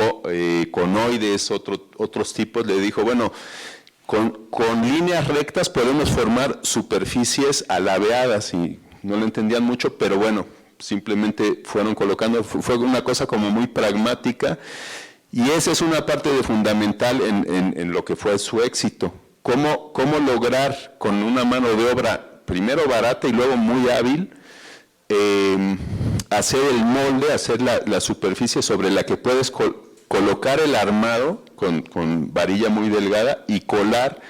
conoides, otros tipos. Le dijo, bueno, con líneas rectas podemos formar superficies alabeadas, y no lo entendían mucho, pero bueno, simplemente fueron colocando, fue una cosa como muy pragmática, y esa es una parte fundamental en lo que fue su éxito. ¿Cómo lograr con una mano de obra primero barata y luego muy hábil, hacer el molde, hacer la superficie sobre la que puedes colocar el armado con varilla muy delgada y colar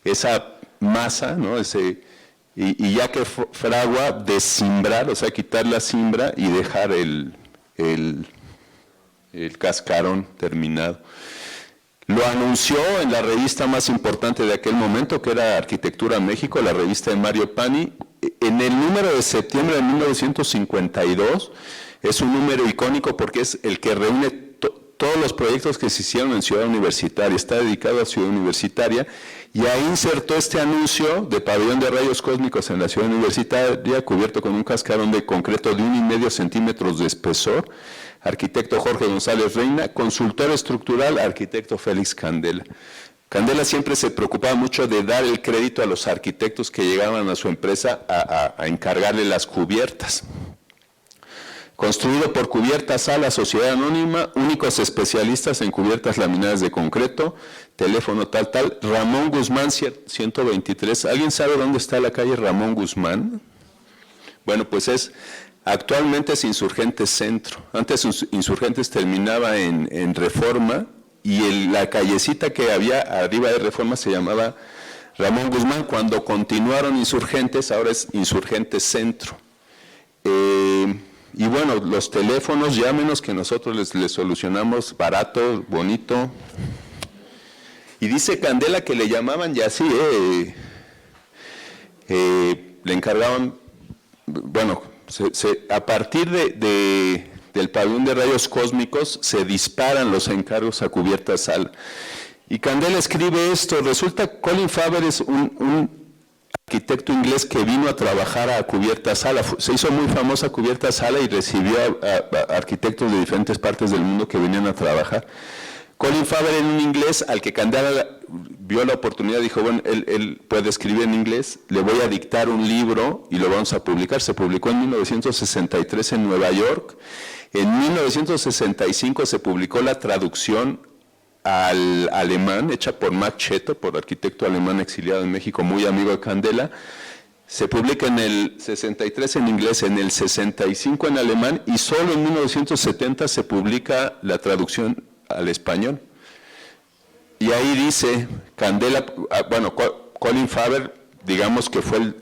esa masa, ¿no? Y ya que fragua, descimbrar, o sea, quitar la cimbra y dejar el cascarón terminado. Lo anunció en la revista más importante de aquel momento, que era Arquitectura México, la revista de Mario Pani, en el número de septiembre de 1952. Es un número icónico porque es el que reúne todos los proyectos que se hicieron en Ciudad Universitaria, está dedicado a Ciudad Universitaria, y ahí insertó este anuncio de pabellón de rayos cósmicos en la Ciudad Universitaria, cubierto con un cascarón de concreto de 1,5 centímetros de espesor, arquitecto Jorge González Reina, consultor estructural, arquitecto Félix Candela. Candela siempre se preocupaba mucho de dar el crédito a los arquitectos que llegaban a su empresa a encargarle las cubiertas. Construido por Cubierta Sala, Sociedad Anónima, únicos especialistas en cubiertas laminadas de concreto, teléfono tal, Ramón Guzmán 123. ¿Alguien sabe dónde está la calle Ramón Guzmán? Bueno, pues actualmente es Insurgentes Centro. Antes Insurgentes terminaba en Reforma, y la callecita que había arriba de Reforma se llamaba Ramón Guzmán. Cuando continuaron Insurgentes, ahora es Insurgentes Centro. Y bueno, los teléfonos, llámenos que nosotros les solucionamos barato, bonito. Y dice Candela que le llamaban ya así, le encargaban, bueno, a partir del pabellón de rayos cósmicos se disparan los encargos a Cubierta Sala. Y Candela escribe esto. Resulta Colin Faber es un arquitecto inglés que vino a trabajar a Cubierta Sala. Se hizo muy famosa Cubierta Sala y recibió a arquitectos de diferentes partes del mundo que venían a trabajar. Colin Faber era un inglés al que Candela vio la oportunidad, dijo, bueno, él puede escribir en inglés, le voy a dictar un libro y lo vamos a publicar. Se publicó en 1963 en Nueva York. En 1965 se publicó la traducción al alemán, hecha por Max Cheto, por arquitecto alemán exiliado en México, muy amigo de Candela. Se publica en el 63 en inglés, en el 65 en alemán, y solo en 1970 se publica la traducción al español. Y ahí dice, Candela, bueno, Colin Faber, digamos que fue el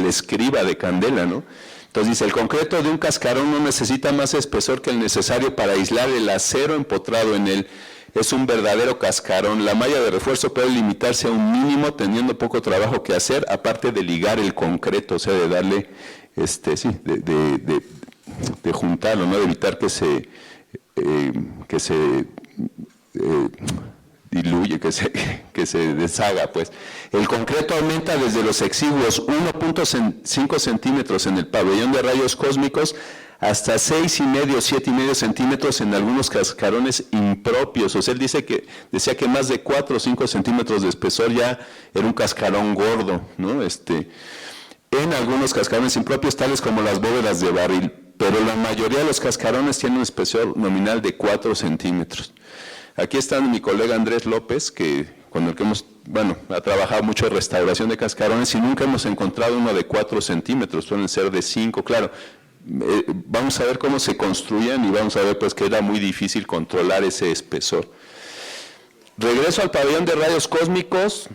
escriba de Candela, ¿no? Entonces dice, el concreto de un cascarón no necesita más espesor que el necesario para aislar el acero empotrado en él. Es un verdadero cascarón. La malla de refuerzo puede limitarse a un mínimo, teniendo poco trabajo que hacer, aparte de ligar el concreto, o sea, de darle, de juntarlo, ¿no? De evitar que se diluye, que se deshaga, pues. El concreto aumenta desde los exiguos 1.5 centímetros en el pabellón de rayos cósmicos hasta 6,5, 7,5 centímetros en algunos cascarones impropios. O sea, él decía que más de 4 o 5 centímetros de espesor ya era un cascarón gordo, ¿no? En algunos cascarones impropios, tales como las bóvedas de barril, pero la mayoría de los cascarones tienen un espesor nominal de 4 centímetros. Aquí está mi colega Andrés López, con el que ha trabajado mucho en restauración de cascarones y nunca hemos encontrado uno de 4 centímetros, suelen ser de 5, claro. Vamos a ver cómo se construían y vamos a ver pues que era muy difícil controlar ese espesor. Regreso al pabellón de rayos cósmicos,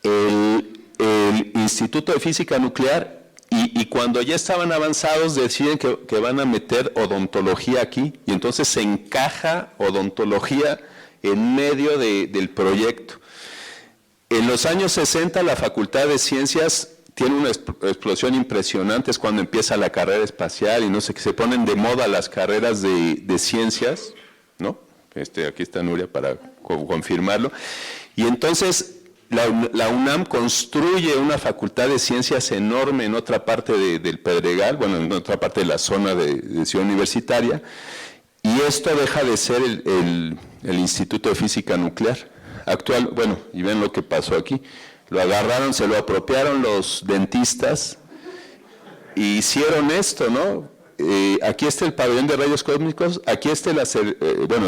el Instituto de Física Nuclear, y cuando ya estaban avanzados deciden que van a meter odontología aquí, y entonces se encaja odontología en medio del proyecto. En los años 60 la Facultad de Ciencias tiene una explosión impresionante, es cuando empieza la carrera espacial y no sé, que se ponen de moda las carreras de ciencias, ¿no? Aquí está Nuria para confirmarlo. Y entonces la UNAM construye una facultad de ciencias enorme en otra parte del Pedregal, bueno, en otra parte de la zona de Ciudad Universitaria, y esto deja de ser el Instituto de Física Nuclear actual. Bueno, y ven lo que pasó aquí. Lo agarraron, se lo apropiaron los dentistas y hicieron esto, ¿no? Aquí está el pabellón de rayos cósmicos, aquí está el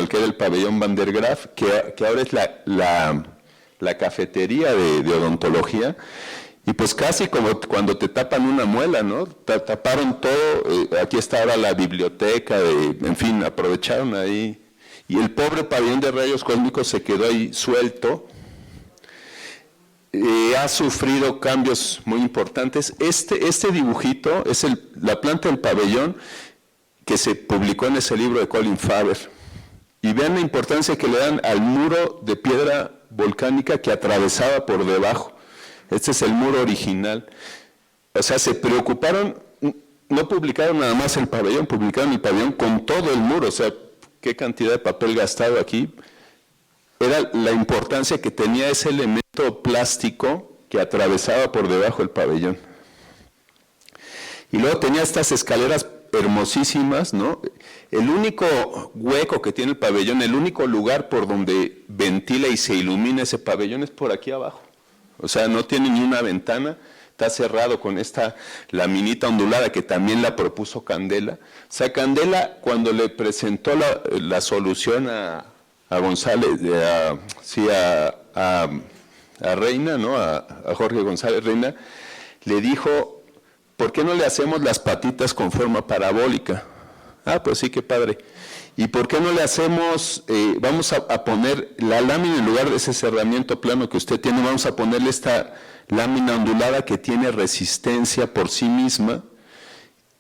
que era el pabellón Van der Graaf, que ahora es la cafetería de odontología, y pues casi como cuando te tapan una muela, ¿no? Taparon todo, aquí está ahora la biblioteca, en fin, aprovecharon ahí, y el pobre pabellón de rayos cósmicos se quedó ahí suelto. Ha sufrido cambios muy importantes. Este dibujito es la planta del pabellón que se publicó en ese libro de Colin Faber. Y vean la importancia que le dan al muro de piedra volcánica que atravesaba por debajo. Este es el muro original. O sea, se preocuparon, no publicaron nada más el pabellón, publicaron el pabellón con todo el muro. O sea, qué cantidad de papel gastado aquí. Era la importancia que tenía ese elemento plástico que atravesaba por debajo el pabellón. Y luego tenía estas escaleras hermosísimas, ¿no? El único hueco que tiene el pabellón, el único lugar por donde ventila y se ilumina ese pabellón es por aquí abajo. O sea, no tiene ni una ventana, está cerrado con esta laminita ondulada que también la propuso Candela. O sea, Candela, cuando le presentó la solución a González, a Reina, ¿no? A Jorge González Reina, le dijo, ¿por qué no le hacemos las patitas con forma parabólica? Ah, pues sí, qué padre. ¿Y por qué no le hacemos, vamos a poner la lámina en lugar de ese cerramiento plano que usted tiene, vamos a ponerle esta lámina ondulada que tiene resistencia por sí misma?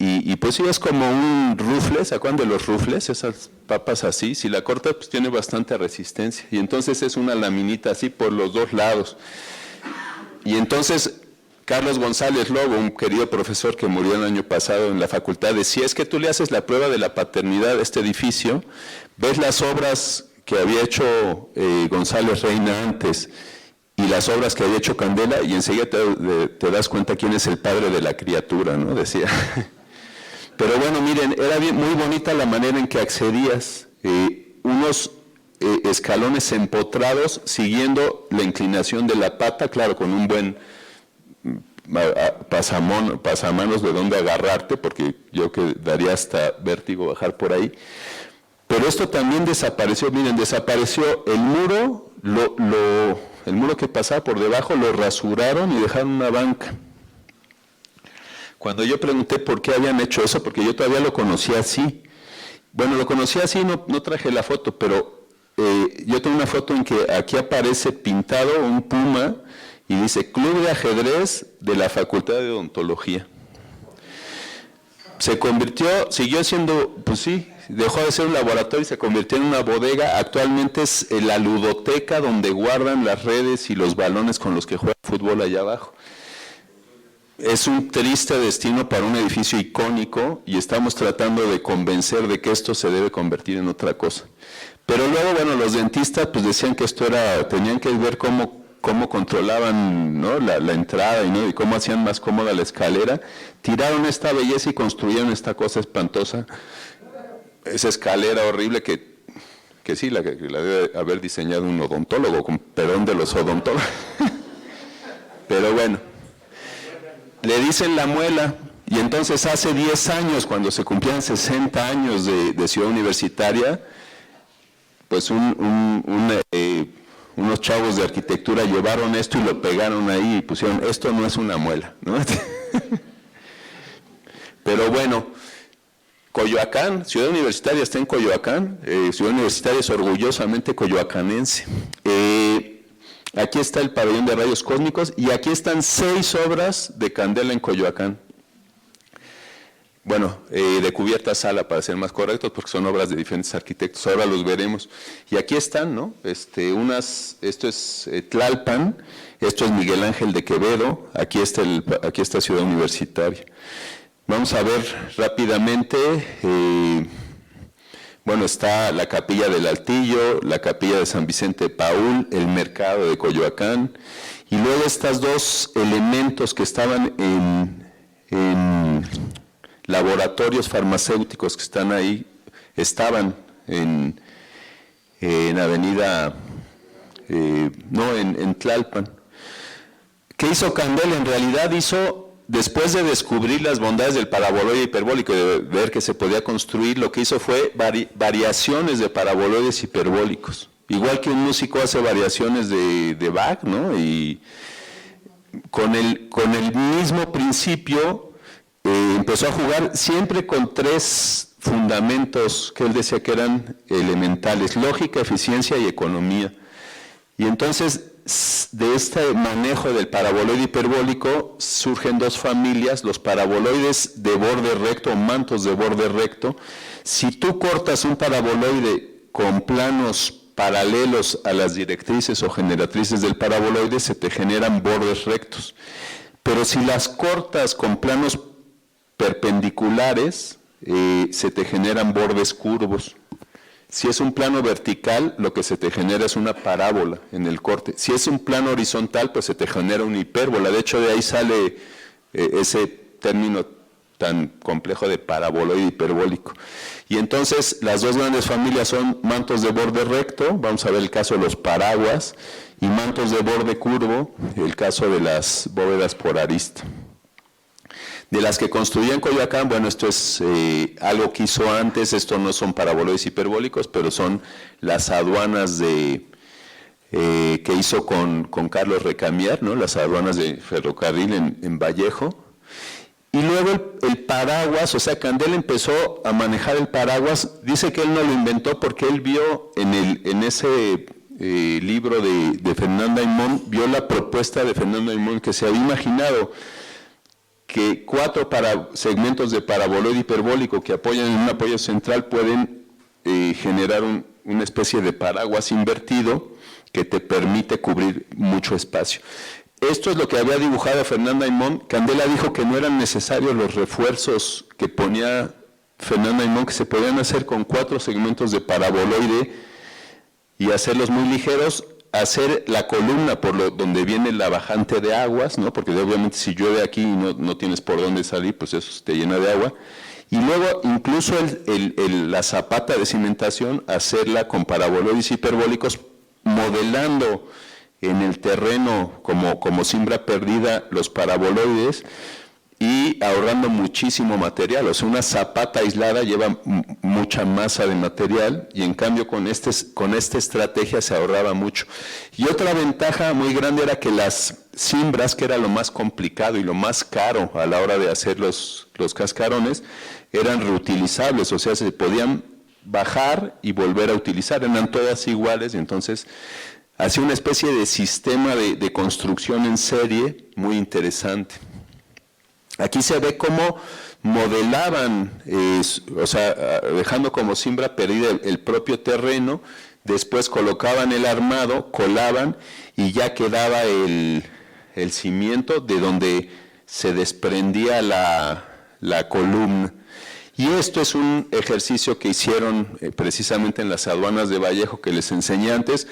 Y pues sí, es como un rufle, ¿se acuerdan de los rufles? Esas papas así, si la corta pues tiene bastante resistencia. Y entonces es una laminita así por los dos lados. Y entonces Carlos González Lobo, un querido profesor que murió el año pasado en la facultad, decía, es que tú le haces la prueba de la paternidad a este edificio, ves las obras que había hecho González Reina antes y las obras que había hecho Candela, y enseguida te das cuenta quién es el padre de la criatura, ¿no? Decía. Pero bueno, miren, era muy bonita la manera en que accedías, unos escalones empotrados siguiendo la inclinación de la pata, claro, con un buen pasamanos de donde agarrarte, porque yo que daría hasta vértigo bajar por ahí. Pero esto también desapareció, miren, desapareció el muro, el muro que pasaba por debajo lo rasuraron y dejaron una banca. Cuando yo pregunté por qué habían hecho eso, porque yo todavía lo conocía así. Bueno, lo conocía así, no traje la foto, pero yo tengo una foto en que aquí aparece pintado un puma y dice Club de Ajedrez de la Facultad de Odontología. Se convirtió, siguió siendo, pues sí, dejó de ser un laboratorio y se convirtió en una bodega. Actualmente es la ludoteca donde guardan las redes y los balones con los que juegan fútbol allá abajo. Es un triste destino para un edificio icónico y estamos tratando de convencer de que esto se debe convertir en otra cosa. Pero luego, bueno, los dentistas pues decían que esto era, tenían que ver cómo controlaban, ¿no?, la entrada y cómo hacían más cómoda la escalera. Tiraron esta belleza y construyeron esta cosa espantosa, esa escalera horrible que sí, la debe haber diseñado un odontólogo, con perdón de los odontólogos. Pero bueno, le dicen la muela, y entonces hace 10 años, cuando se cumplían 60 años de Ciudad Universitaria, pues unos chavos de arquitectura llevaron esto y lo pegaron ahí y pusieron, esto no es una muela, ¿no? Pero bueno, Coyoacán, Ciudad Universitaria está en Coyoacán, Ciudad Universitaria es orgullosamente coyoacanense. Aquí está el pabellón de rayos cósmicos y aquí están 6 obras de Candela en Coyoacán. Bueno, de cubierta sala para ser más correctos, porque son obras de diferentes arquitectos, ahora los veremos. Y aquí están, ¿no? Esto es Tlalpan, esto es Miguel Ángel de Quevedo, aquí está Ciudad Universitaria. Vamos a ver rápidamente, bueno, está la Capilla del Altillo, la Capilla de San Vicente de Paúl, el Mercado de Coyoacán, y luego estos 2 elementos que estaban en laboratorios farmacéuticos que están ahí, estaban en Avenida, en Tlalpan. ¿Qué hizo Candela? En realidad después de descubrir las bondades del paraboloide hiperbólico y de ver que se podía construir, lo que hizo fue variaciones de paraboloides hiperbólicos. Igual que un músico hace variaciones de Bach, ¿no? Y con el mismo principio empezó a jugar siempre con 3 fundamentos que él decía que eran elementales: lógica, eficiencia y economía. Y entonces, de este manejo del paraboloide hiperbólico surgen 2 familias, los paraboloides de borde recto o mantos de borde recto. Si tú cortas un paraboloide con planos paralelos a las directrices o generatrices del paraboloide, se te generan bordes rectos. Pero si las cortas con planos perpendiculares, se te generan bordes curvos. Si es un plano vertical, lo que se te genera es una parábola en el corte. Si es un plano horizontal, pues se te genera una hipérbola. De hecho, de ahí sale ese término tan complejo de paraboloide hiperbólico. Y entonces, las 2 grandes familias son mantos de borde recto, vamos a ver el caso de los paraguas, y mantos de borde curvo, el caso de las bóvedas por arista. De las que construían Coyoacán, bueno, esto es algo que hizo antes, esto no son paraboloides hiperbólicos, pero son las aduanas que hizo con Carlos Recamier, ¿no?, las aduanas de ferrocarril en Vallejo. Y luego el paraguas, o sea, Candela empezó a manejar el paraguas. Dice que él no lo inventó porque él vio en ese libro de Fernanda Aymón, vio la propuesta de Fernanda Aymón, que se había imaginado que 4 segmentos de paraboloide hiperbólico que apoyan en un apoyo central pueden generar una especie de paraguas invertido que te permite cubrir mucho espacio. Esto es lo que había dibujado Fernanda Aymón. Candela dijo que no eran necesarios los refuerzos que ponía Fernanda Aymón, que se podían hacer con 4 segmentos de paraboloide y hacerlos muy ligeros, hacer la columna por donde viene la bajante de aguas, ¿no?, porque obviamente si llueve aquí y no tienes por dónde salir, pues eso te llena de agua. Y luego incluso la zapata de cimentación, hacerla con paraboloides hiperbólicos, modelando en el terreno como cimbra perdida los paraboloides, y ahorrando muchísimo material. O sea, una zapata aislada lleva mucha masa de material y en cambio con esta estrategia se ahorraba mucho. Y otra ventaja muy grande era que las cimbras, que era lo más complicado y lo más caro a la hora de hacer los cascarones, eran reutilizables, o sea, se podían bajar y volver a utilizar, eran todas iguales, y entonces hacía una especie de sistema de construcción en serie muy interesante. Aquí se ve cómo modelaban, o sea, dejando como cimbra perdida el propio terreno, después colocaban el armado, colaban y ya quedaba el cimiento de donde se desprendía la columna. Y esto es un ejercicio que hicieron precisamente en las aduanas de Vallejo, que les enseñé antes.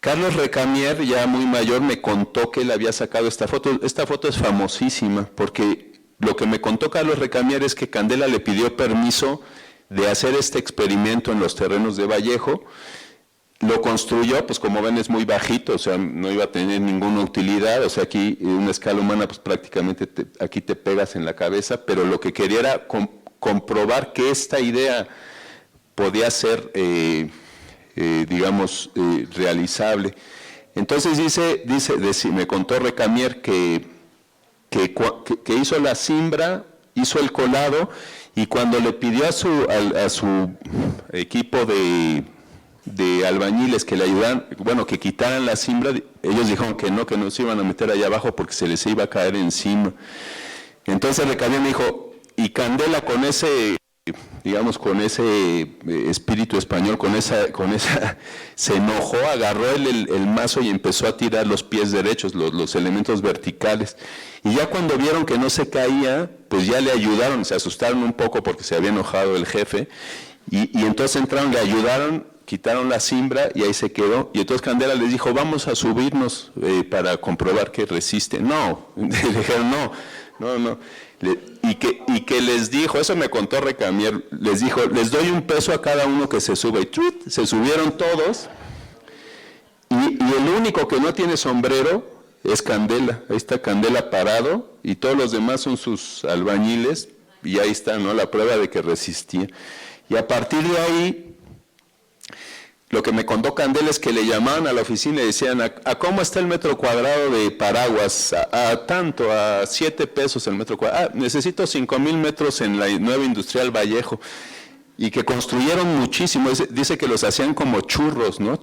Carlos Recamier, ya muy mayor, me contó que él había sacado esta foto. Esta foto es famosísima porque lo que me contó Carlos Recamier es que Candela le pidió permiso de hacer este experimento en los terrenos de Vallejo. Lo construyó, pues como ven es muy bajito, o sea, no iba a tener ninguna utilidad, o sea, aquí una escala humana, pues prácticamente aquí te pegas en la cabeza, pero lo que quería era comprobar que esta idea podía ser, digamos, realizable. Entonces me contó Recamier que hizo la cimbra, hizo el colado, y cuando le pidió a su equipo de albañiles que le ayudaran, bueno, que quitaran la cimbra, ellos dijeron que no se iban a meter allá abajo porque se les iba a caer encima. Entonces Recamier me dijo, y Candela con ese, digamos, con ese espíritu español, con esa se enojó, agarró el mazo y empezó a tirar los pies derechos, los elementos verticales. Y ya cuando vieron que no se caía, pues ya le ayudaron, se asustaron un poco porque se había enojado el jefe, y entonces entraron, le ayudaron, quitaron la cimbra y ahí se quedó. Y entonces Candela les dijo, vamos a subirnos para comprobar que resiste. No, le dijeron no. Y que les dijo, eso me contó Recamier, les dijo, les doy $1 a cada uno que se suba. Y se subieron todos, y el único que no tiene sombrero es Candela. Ahí está Candela parado, y todos los demás son sus albañiles, y ahí está, ¿no?, la prueba de que resistía. Y a partir de ahí, lo que me contó Candela es que le llamaban a la oficina y decían, ¿a cómo está el metro cuadrado de paraguas? A 7 pesos el metro cuadrado. Necesito 5,000 metros en la nueva industrial Vallejo. Y que construyeron muchísimo. Dice que los hacían como churros, ¿no?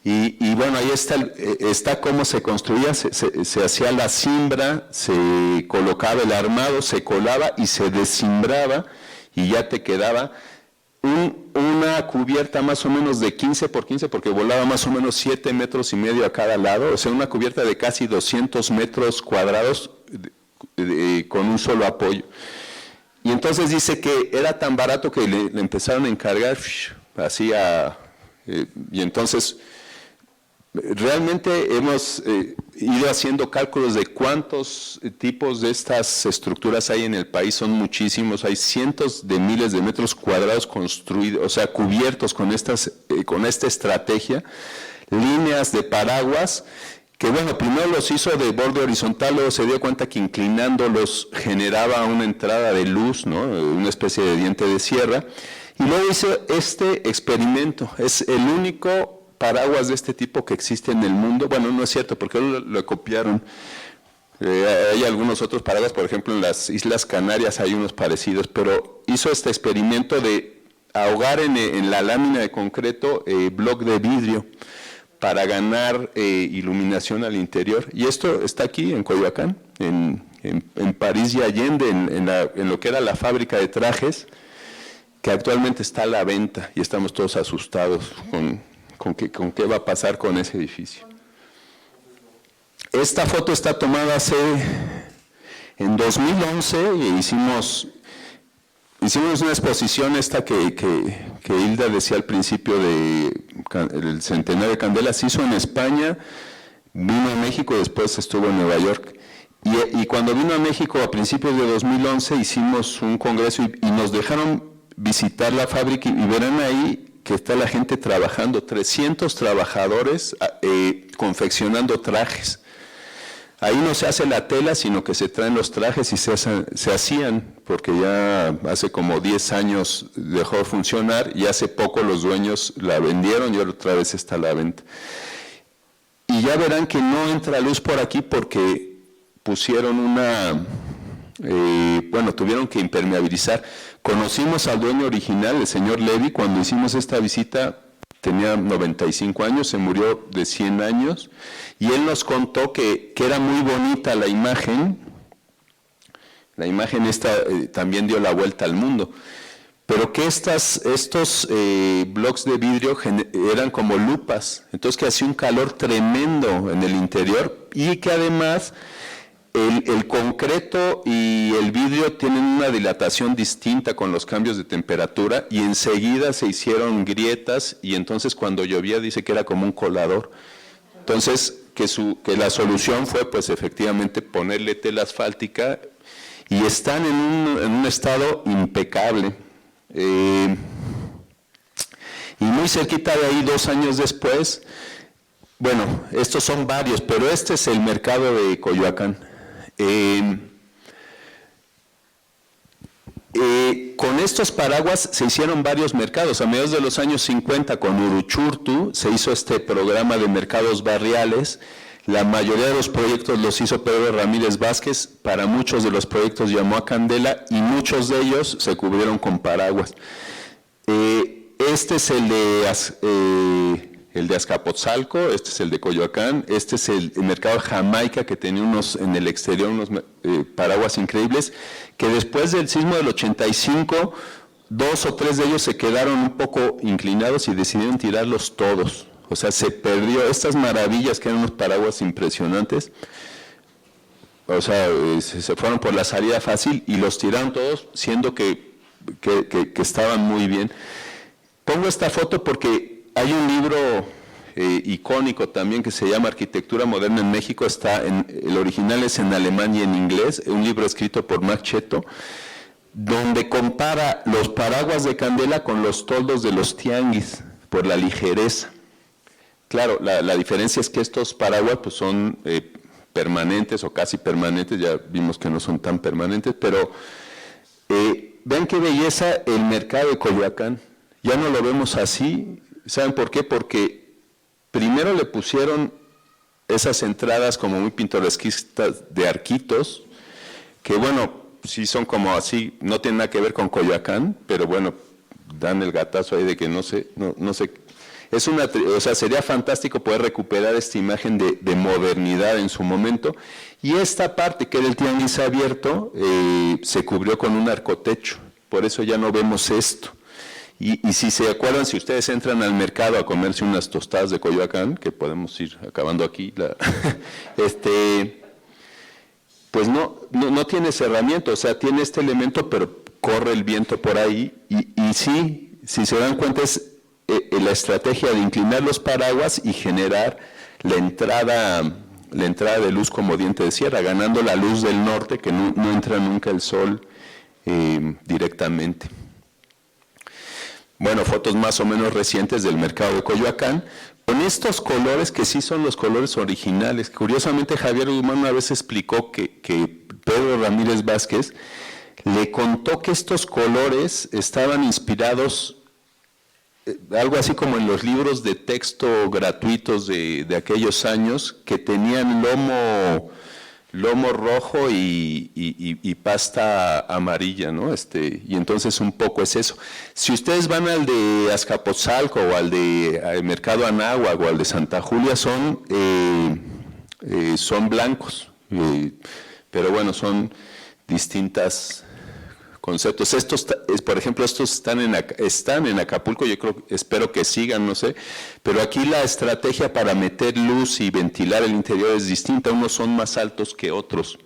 Y bueno, ahí está cómo se construía. Se hacía la cimbra, se colocaba el armado, se colaba y se desimbraba, y ya te quedaba una cubierta más o menos de 15 por 15, porque volaba más o menos 7,5 metros a cada lado, o sea, una cubierta de casi 200 metros cuadrados con un solo apoyo. Y entonces dice que era tan barato que le empezaron a encargar así y entonces realmente hemos ido haciendo cálculos de cuántos tipos de estas estructuras hay en el país. Son muchísimos, hay cientos de miles de metros cuadrados construidos, o sea, cubiertos con esta estrategia, líneas de paraguas, que bueno, primero los hizo de borde horizontal, luego se dio cuenta que inclinándolos generaba una entrada de luz, ¿no?, una especie de diente de sierra, y luego hizo este experimento. Es el único paraguas de este tipo que existe en el mundo. Bueno, no es cierto, porque lo copiaron. Hay algunos otros paraguas, por ejemplo, en las Islas Canarias hay unos parecidos, pero hizo este experimento de ahogar en la lámina de concreto bloc de vidrio para ganar iluminación al interior. Y esto está aquí en Coyoacán, en París y Allende, en lo que era la fábrica de trajes, que actualmente está a la venta, y estamos todos asustados con qué va a pasar con ese edificio. Esta foto está tomada en 2011, y hicimos una exposición que Hilda decía al principio del centenario de Candela. Se hizo en España, vino a México, después estuvo en Nueva York. Y cuando vino a México a principios de 2011 hicimos un congreso y nos dejaron visitar la fábrica, y verán ahí que está la gente trabajando, 300 trabajadores confeccionando trajes. Ahí no se hace la tela, sino que se traen los trajes y se hacían, porque ya hace como 10 años dejó de funcionar y hace poco los dueños la vendieron y otra vez está a la venta. Y ya verán que no entra luz por aquí porque pusieron tuvieron que impermeabilizar. Conocimos al dueño original, el señor Levy, cuando hicimos esta visita. Tenía 95 años, se murió de 100 años, y él nos contó que era muy bonita la imagen. La imagen esta también dio la vuelta al mundo, pero que estos blocks de vidrio eran como lupas, entonces que hacía un calor tremendo en el interior, y que además el concreto y el vidrio tienen una dilatación distinta con los cambios de temperatura, y enseguida se hicieron grietas, y entonces cuando llovía dice que era como un colador. Entonces que la solución fue pues efectivamente ponerle tela asfáltica, y están en un estado impecable. Y muy cerquita de ahí, 2 años después, bueno, estos son varios, pero este es el mercado de Coyoacán. Con estos paraguas se hicieron varios mercados. A mediados de los años 50, con Uruchurtu, se hizo este programa de mercados barriales. La mayoría de los proyectos los hizo Pedro Ramírez Vázquez. Para muchos de los proyectos llamó a Candela, y muchos de ellos se cubrieron con paraguas. Este es el de Azcapotzalco, este es el de Coyoacán, este es el mercado Jamaica, que tenía en el exterior unos paraguas increíbles, que después del sismo del 85, 2 o 3 de ellos se quedaron un poco inclinados y decidieron tirarlos todos. O sea, se perdió estas maravillas que eran unos paraguas impresionantes. O sea, se fueron por la salida fácil y los tiraron todos, siendo que estaban muy bien. Pongo esta foto porque hay un libro icónico también que se llama Arquitectura Moderna en México. El original es en alemán y en inglés, un libro escrito por Max Cheto, donde compara los paraguas de Candela con los toldos de los tianguis por la ligereza. Claro, la diferencia es que estos paraguas pues son permanentes o casi permanentes, ya vimos que no son tan permanentes, pero vean qué belleza el mercado de Coyoacán. Ya no lo vemos así. ¿Saben por qué? Porque primero le pusieron esas entradas como muy pintoresquistas de arquitos, que bueno, sí son como así, no tienen nada que ver con Coyoacán, pero bueno, dan el gatazo ahí de que no sé. O sea, sería fantástico poder recuperar esta imagen de modernidad en su momento. Y esta parte, que era el tianguis abierto, se cubrió con un arcotecho, por eso ya no vemos esto. Y si se acuerdan, si ustedes entran al mercado a comerse unas tostadas de Coyoacán, que podemos ir acabando aquí, pues no tiene cerramiento, o sea, tiene este elemento, pero corre el viento por ahí, y sí, si se dan cuenta, es la estrategia de inclinar los paraguas y generar la entrada de luz como diente de sierra, ganando la luz del norte, que no entra nunca el sol directamente. Bueno, fotos más o menos recientes del mercado de Coyoacán, con estos colores que sí son los colores originales. Curiosamente, Javier Guzmán una vez explicó que Pedro Ramírez Vázquez le contó que estos colores estaban inspirados, algo así como en los libros de texto gratuitos de aquellos años, que tenían lomo rojo y pasta amarilla, ¿no? Y entonces un poco es eso. Si ustedes van al de Azcapotzalco o al de Mercado Anáhuac o al de Santa Julia, son blancos, pero bueno, son distintas conceptos. Por ejemplo, estos están en Acapulco, espero que sigan, no sé, pero aquí la estrategia para meter luz y ventilar el interior es distinta. Unos son más altos que otros,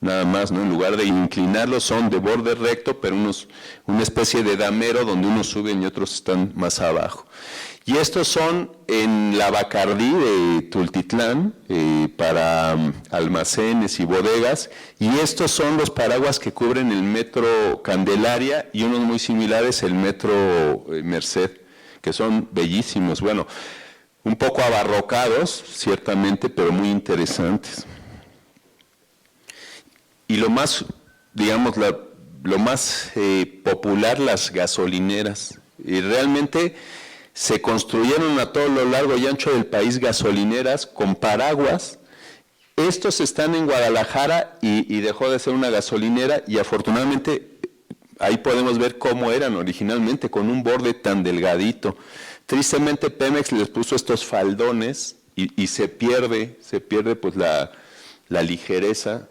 nada más, ¿no? En lugar de inclinarlos son de borde recto, pero una especie de damero donde unos suben y otros están más abajo. Y estos son en la Bacardí de Tultitlán, para almacenes y bodegas, y estos son los paraguas que cubren el metro Candelaria y unos muy similares el metro Merced, que son bellísimos, bueno, un poco abarrocados, ciertamente, pero muy interesantes. y lo más, digamos, lo más popular, las gasolineras. Y realmente se construyeron a todo lo largo y ancho del país gasolineras con paraguas. Estos están en Guadalajara y dejó de ser una gasolinera, y afortunadamente ahí podemos ver cómo eran originalmente, con un borde tan delgadito. Tristemente Pemex les puso estos faldones y se pierde pues la ligereza.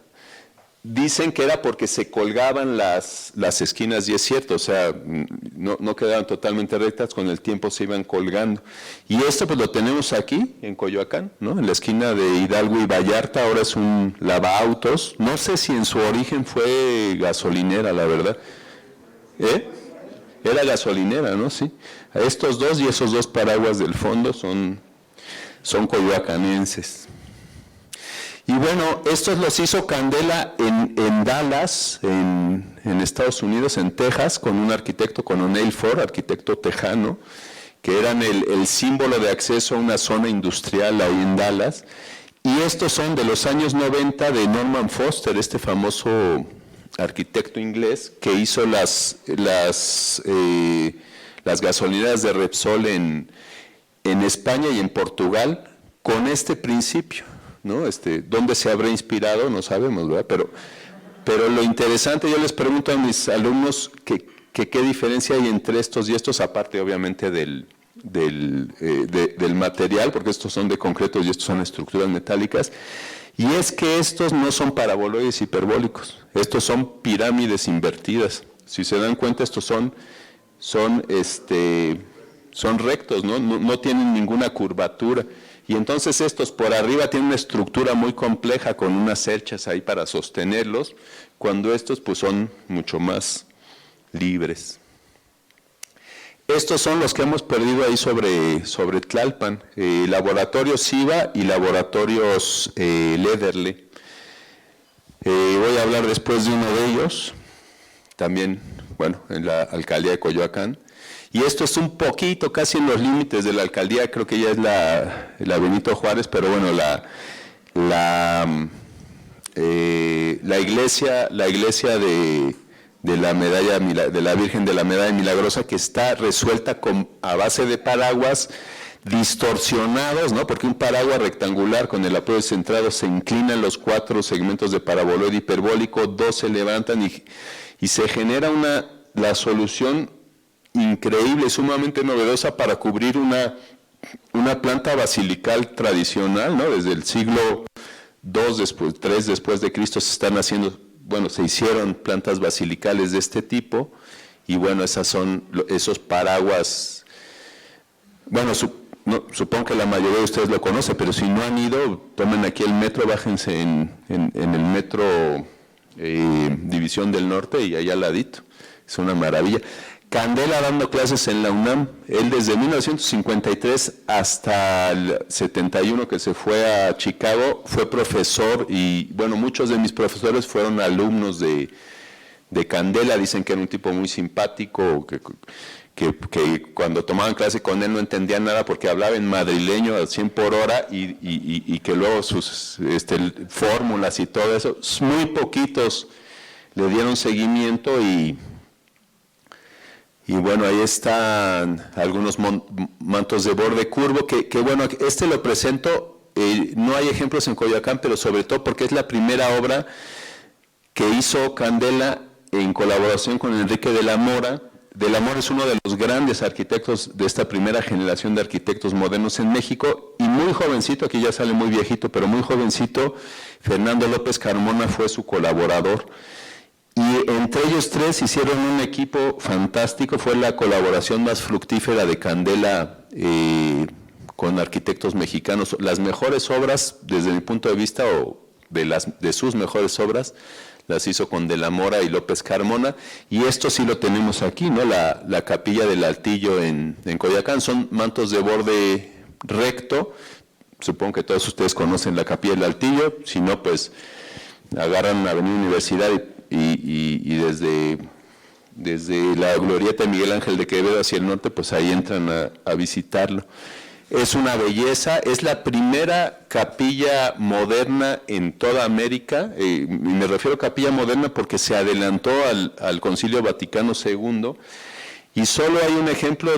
Dicen que era porque se colgaban las esquinas, y es cierto, o sea, no quedaban totalmente rectas, con el tiempo se iban colgando. Y esto pues lo tenemos aquí, en Coyoacán, ¿no? En la esquina de Hidalgo y Vallarta, ahora es un lavaautos. No sé si en su origen fue gasolinera, la verdad. Era gasolinera, ¿no? Sí. Estos dos y esos dos paraguas del fondo son coyoacanenses. Y bueno, estos los hizo Candela en Dallas, en Estados Unidos, en Texas, con un arquitecto, con O'Neill Ford, arquitecto tejano, que eran el símbolo de acceso a una zona industrial ahí en Dallas. Y estos son de los años 90 de Norman Foster, este famoso arquitecto inglés que hizo las gasolineras de Repsol en España y en Portugal con este principio, ¿no? ¿Dónde se habrá inspirado? No sabemos, ¿verdad? Pero lo interesante, yo les pregunto a mis alumnos qué diferencia hay entre estos y estos, aparte obviamente del material, porque estos son de concreto y estos son estructuras metálicas, y es que estos no son paraboloides hiperbólicos, estos son pirámides invertidas. Si se dan cuenta, estos son rectos, no tienen ninguna curvatura. Y entonces estos por arriba tienen una estructura muy compleja con unas cerchas ahí para sostenerlos, cuando estos pues son mucho más libres. Estos son los que hemos perdido ahí sobre Tlalpan, laboratorios SIVA y laboratorios Lederle. Voy a hablar después de uno de ellos, también, bueno, en la alcaldía de Coyoacán. Y esto es un poquito, casi en los límites de la alcaldía, creo que ya es la Benito Juárez, pero bueno, la iglesia de la medalla de la Virgen de la Medalla Milagrosa, que está resuelta a base de paraguas distorsionados, ¿no? Porque un paraguas rectangular con el apoyo centrado se inclinan los 4 segmentos de paraboloide hiperbólico, 2 se levantan y se genera la solución increíble, sumamente novedosa para cubrir una planta basilical tradicional, ¿no? Desde el siglo II, 3 después de Cristo se están haciendo, bueno, se hicieron plantas basilicales de este tipo, y bueno, esos paraguas, bueno, supongo que la mayoría de ustedes lo conoce, pero si no han ido, tomen aquí el metro, bájense en el metro División del Norte y allá al ladito, es una maravilla. Candela dando clases en la UNAM, él desde 1953 hasta el 71 que se fue a Chicago, fue profesor, y bueno, muchos de mis profesores fueron alumnos de Candela. Dicen que era un tipo muy simpático, que cuando tomaban clase con él no entendían nada porque hablaba en madrileño al 100 por hora y que luego sus fórmulas y todo eso, muy poquitos le dieron seguimiento, y bueno, ahí están algunos mantos de borde curvo, que bueno, lo presento, no hay ejemplos en Coyoacán, pero sobre todo porque es la primera obra que hizo Candela en colaboración con Enrique de la Mora. De la Mora es uno de los grandes arquitectos de esta primera generación de arquitectos modernos en México, y muy jovencito, aquí ya sale muy viejito, pero muy jovencito, Fernando López Carmona fue su colaborador. Y entre ellos tres hicieron un equipo fantástico, fue la colaboración más fructífera de Candela con arquitectos mexicanos. Las mejores obras, desde mi punto de vista, o de sus mejores obras, las hizo con De la Mora y López Carmona, y esto sí lo tenemos aquí, ¿no? La capilla del Altillo en Coyoacán, son mantos de borde recto. Supongo que todos ustedes conocen la capilla del Altillo, si no, pues agarran Avenida Universidad y desde la glorieta de Miguel Ángel de Quevedo hacia el norte, pues ahí entran a visitarlo. Es una belleza, es la primera capilla moderna en toda América, y me refiero a capilla moderna porque se adelantó al Concilio Vaticano II, y solo hay un ejemplo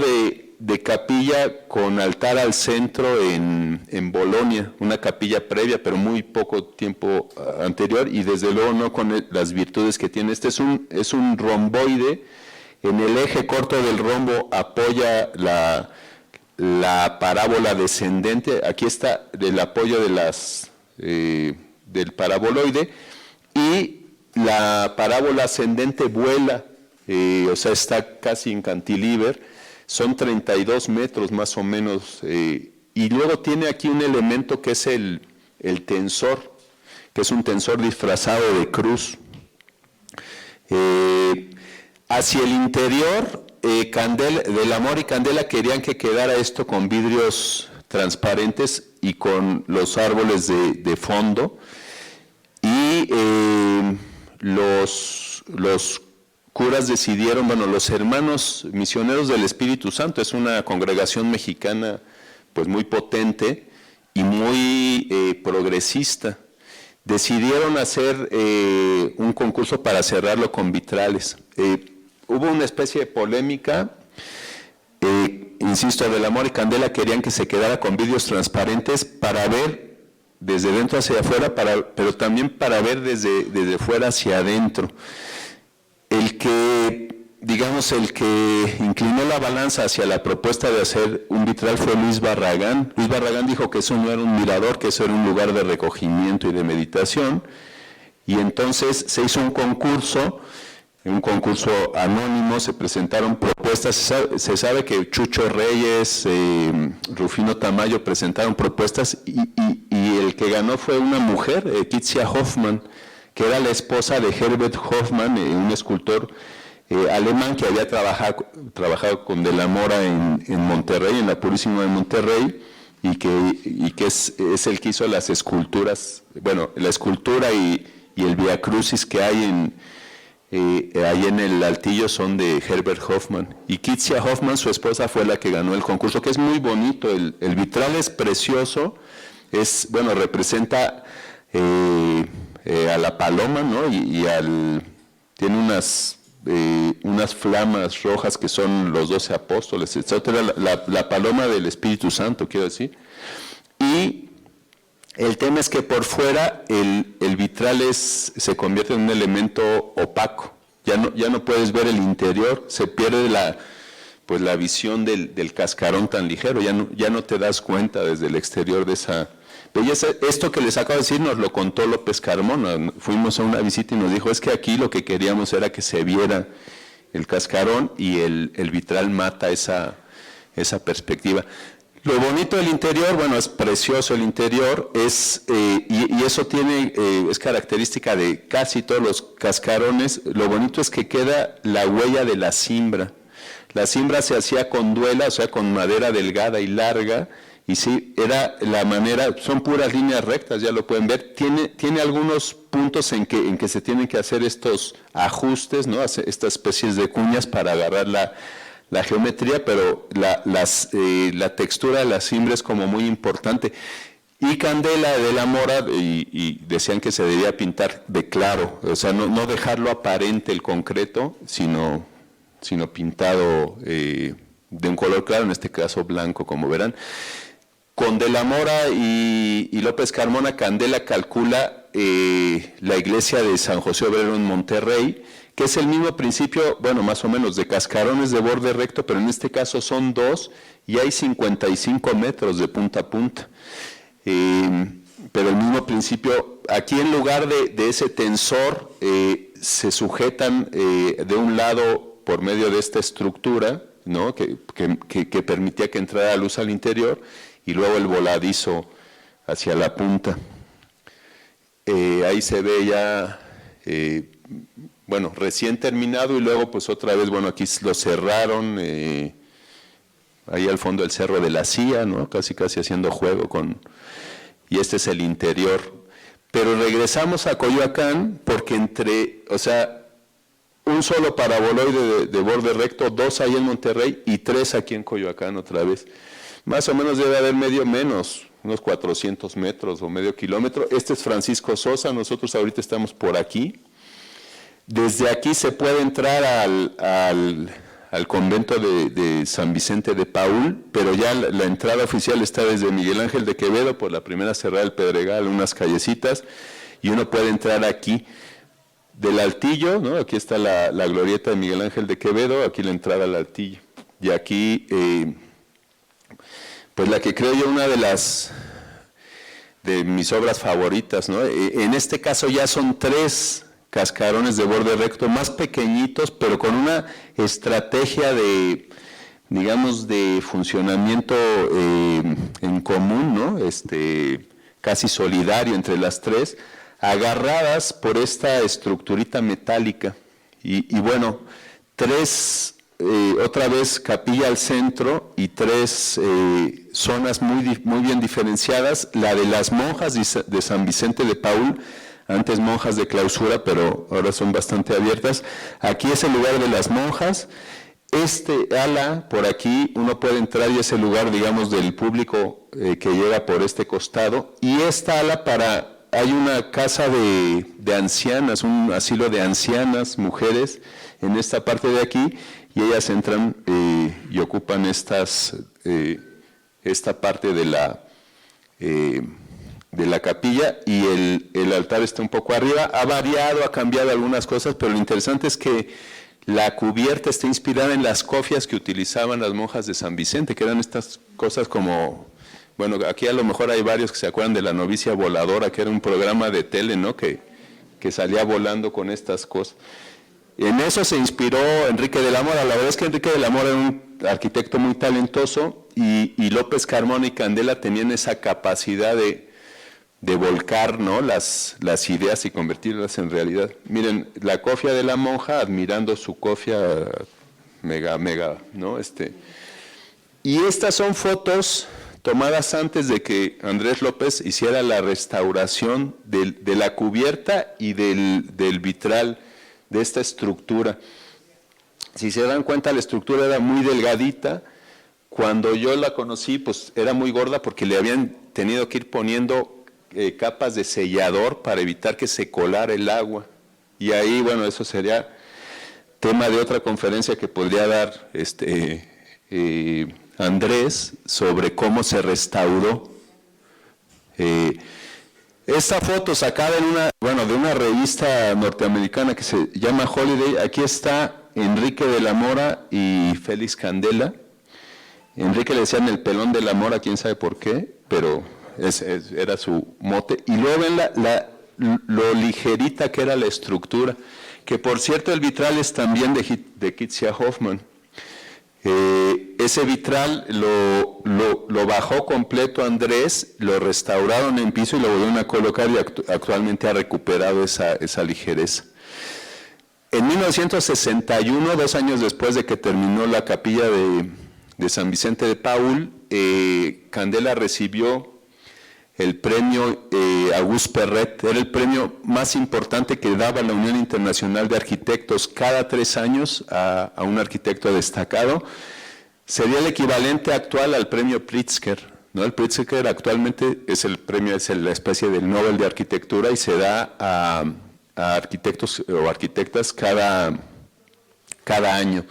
de capilla con altar al centro en Bolonia, una capilla previa, pero muy poco tiempo anterior, y desde luego no con las virtudes que tiene. Este es un romboide, en el eje corto del rombo apoya la parábola descendente, aquí está el apoyo del paraboloide, y la parábola ascendente vuela, o sea, está casi en cantilever, son 32 metros más o menos, y luego tiene aquí un elemento que es el tensor, que es un tensor disfrazado de cruz. Hacia el interior, Del Amor y Candela querían que quedara esto con vidrios transparentes y con los árboles de fondo, y los curas decidieron, bueno, los hermanos misioneros del Espíritu Santo, es una congregación mexicana pues muy potente y muy progresista, decidieron hacer un concurso para cerrarlo con vitrales. Hubo una especie de polémica, insisto, Del Amor y Candela querían que se quedara con vidrios transparentes para ver desde dentro hacia afuera, pero también para ver desde fuera hacia adentro. El que inclinó la balanza hacia la propuesta de hacer un vitral fue Luis Barragán. Luis Barragán dijo que eso no era un mirador, que eso era un lugar de recogimiento y de meditación, y entonces se hizo un concurso anónimo, se presentaron propuestas, se sabe que Chucho Reyes, Rufino Tamayo presentaron propuestas, y el que ganó fue una mujer, Kitsia Hoffmann, que era la esposa de Herbert Hoffmann, un escultor alemán que había trabajado con De la Mora en Monterrey, en la Purísima de Monterrey, y que es el que hizo las esculturas, bueno, la escultura y el Via Crucis que hay ahí en el altillo son de Herbert Hoffmann, y Kitsia Hoffmann, su esposa, fue la que ganó el concurso, que es muy bonito, el vitral es precioso, representa a la paloma, ¿no? Tiene unas flamas rojas que son los 12 apóstoles, etcétera, la paloma del Espíritu Santo, quiero decir. Y el tema es que por fuera el vitral se convierte en un elemento opaco, ya no puedes ver el interior, se pierde la visión del cascarón tan ligero, ya no te das cuenta desde el exterior de esa belleza. Esto que les acabo de decir nos lo contó López Carmona, fuimos a una visita y nos dijo, es que aquí lo que queríamos era que se viera el cascarón, y el vitral mata esa perspectiva. Lo bonito del interior, bueno, es precioso el interior, y eso es característica de casi todos los cascarones. Lo bonito es que queda la huella de la cimbra. La cimbra se hacía con duela, o sea, con madera delgada y larga, y sí, era la manera, son puras líneas rectas, ya lo pueden ver. Tiene algunos puntos en que se tienen que hacer estos ajustes, ¿no? Estas especies de cuñas para agarrar la geometría, pero la textura de la cimbra es como muy importante. Y Candela de la Mora, y decían que se debía pintar de claro, o sea, no dejarlo aparente el concreto, sino pintado de un color claro, en este caso blanco, como verán. Con De la Mora y López Carmona, Candela calcula la iglesia de San José Obrero en Monterrey, que es el mismo principio, bueno, más o menos, de cascarones de borde recto, pero en este caso son 2, y hay 55 metros de punta a punta. Pero el mismo principio, aquí en lugar de ese tensor, se sujetan de un lado por medio de esta estructura, ¿no? que permitía que entrara luz al interior, y luego el voladizo hacia la punta. Ahí se ve ya, recién terminado, y luego pues otra vez, aquí lo cerraron, ahí al fondo el Cerro de la Silla, ¿no? Casi haciendo juego y este es el interior. Pero regresamos a Coyoacán porque un solo paraboloide de borde recto, 2 ahí en Monterrey y 3 aquí en Coyoacán otra vez. más o menos debe haber unos 400 metros o medio kilómetro. Este es Francisco Sosa, nosotros ahorita estamos por aquí. Desde aquí se puede entrar al convento de San Vicente de Paúl, pero ya la entrada oficial está desde Miguel Ángel de Quevedo, por la primera cerrada del Pedregal, unas callecitas, y uno puede entrar aquí del Altillo, ¿no? Aquí está la glorieta de Miguel Ángel de Quevedo, aquí la entrada al Altillo. Y aquí, pues la que creo yo una de mis obras favoritas, ¿no? En este caso ya son 3 cascarones de borde recto, más pequeñitos, pero con una estrategia de, digamos, de funcionamiento en común, ¿no? Casi solidario entre las 3, agarradas por esta estructurita metálica. Y bueno, 3, otra vez capilla al centro y 3 zonas muy bien diferenciadas. La de las monjas de San Vicente de Paúl, antes monjas de clausura, pero ahora son bastante abiertas. Aquí es el lugar de las monjas. Este ala, por aquí, uno puede entrar y es el lugar, digamos, del público que llega por este costado. Y esta ala hay una casa de ancianas, un asilo de ancianas, mujeres, en esta parte de aquí, y ellas entran y ocupan esta parte de la capilla, y el altar está un poco arriba. Ha variado, ha cambiado algunas cosas, pero lo interesante es que la cubierta está inspirada en las cofias que utilizaban las monjas de San Vicente, que eran estas cosas como, bueno, aquí a lo mejor hay varios que se acuerdan de La novicia voladora, que era un programa de tele, ¿no?, que salía volando con estas cosas. En eso se inspiró Enrique de la Mora. La verdad es que Enrique de la Mora era un arquitecto muy talentoso, y López Carmona y Candela tenían esa capacidad de volcar, ¿no?, las ideas y convertirlas en realidad. Miren, la cofia de la monja admirando su cofia mega, ¿no? Y estas son fotos tomadas antes de que Andrés López hiciera la restauración de la cubierta y del vitral de esta estructura. Si se dan cuenta, la estructura era muy delgadita. Cuando yo la conocí, pues era muy gorda porque le habían tenido que ir poniendo capas de sellador para evitar que se colara el agua. Y ahí, bueno, eso sería tema de otra conferencia que podría dar Andrés sobre cómo se restauró. Esta foto sacada de una revista norteamericana que se llama Holiday. Aquí está Enrique de la Mora y Félix Candela. Enrique le decían el pelón de la Mora, quién sabe por qué, pero era su mote. Y luego ven lo ligerita que era la estructura, que por cierto el vitral es también de Kitsia Hoffman. Ese vitral lo bajó completo Andrés, lo restauraron en piso y lo volvieron a colocar, y actualmente ha recuperado esa ligereza. En 1961, 2 años después de que terminó la capilla de San Vicente de Paúl, Candela recibió el premio Auguste Perret. Era el premio más importante que daba la Unión Internacional de Arquitectos cada 3 años a un arquitecto destacado. Sería el equivalente actual al premio Pritzker, ¿no? El Pritzker actualmente es la especie del Nobel de Arquitectura, y se da a arquitectos o arquitectas cada año.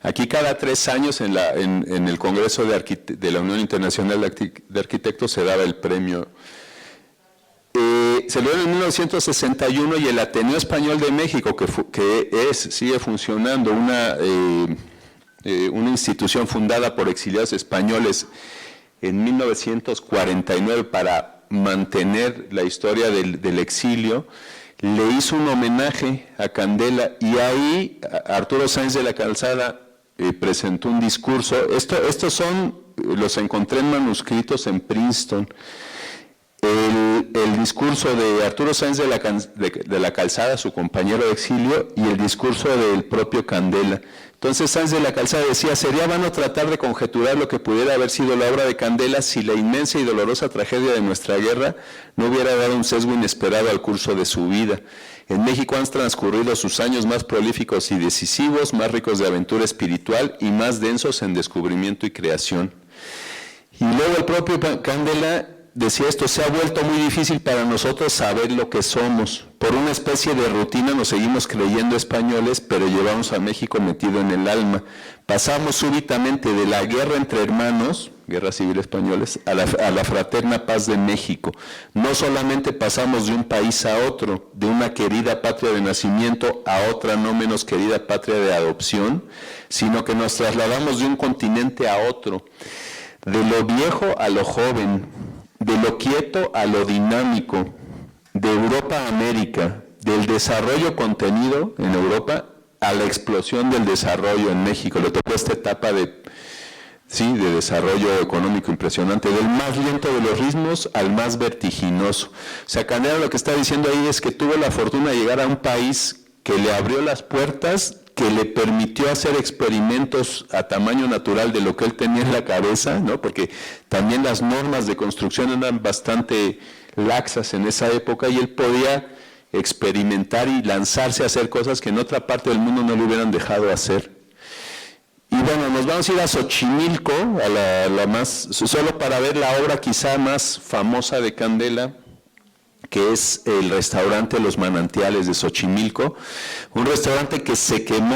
Aquí cada 3 años en el Congreso de la Unión Internacional de Arquitectos se daba el premio. Se dio en 1961, y el Ateneo Español de México, sigue funcionando, una institución fundada por exiliados españoles en 1949 para mantener la historia del exilio, le hizo un homenaje a Candela, y ahí Arturo Sáenz de la Calzada presentó un discurso. Estos los encontré en manuscritos en Princeton. El discurso de Arturo Sáenz de la Calzada, su compañero de exilio, y el discurso del propio Candela. Entonces Sáenz de la Calzada decía: sería vano tratar de conjeturar lo que pudiera haber sido la obra de Candela si la inmensa y dolorosa tragedia de nuestra guerra no hubiera dado un sesgo inesperado al curso de su vida. En México han transcurrido sus años más prolíficos y decisivos, más ricos de aventura espiritual y más densos en descubrimiento y creación. Y luego el propio Candela decía esto: se ha vuelto muy difícil para nosotros saber lo que somos. Por una especie de rutina nos seguimos creyendo españoles, pero llevamos a México metido en el alma. Pasamos súbitamente de la guerra entre hermanos, guerra civil españoles, a la fraterna paz de México. No solamente pasamos de un país a otro, de una querida patria de nacimiento a otra no menos querida patria de adopción, sino que nos trasladamos de un continente a otro, de lo viejo a lo joven, de lo quieto a lo dinámico, de Europa a América, del desarrollo contenido en Europa a la explosión del desarrollo en México. Le tocó esta etapa de desarrollo económico impresionante, del más lento de los ritmos al más vertiginoso. O sea, Candela lo que está diciendo ahí es que tuvo la fortuna de llegar a un país que le abrió las puertas, que le permitió hacer experimentos a tamaño natural de lo que él tenía en la cabeza, ¿no? Porque también las normas de construcción eran bastante laxas en esa época y él podía experimentar y lanzarse a hacer cosas que en otra parte del mundo no le hubieran dejado hacer. Y bueno, nos vamos a ir a Xochimilco, a la más, solo para ver la obra quizá más famosa de Candela, que es el restaurante Los Manantiales de Xochimilco, un restaurante que se quemó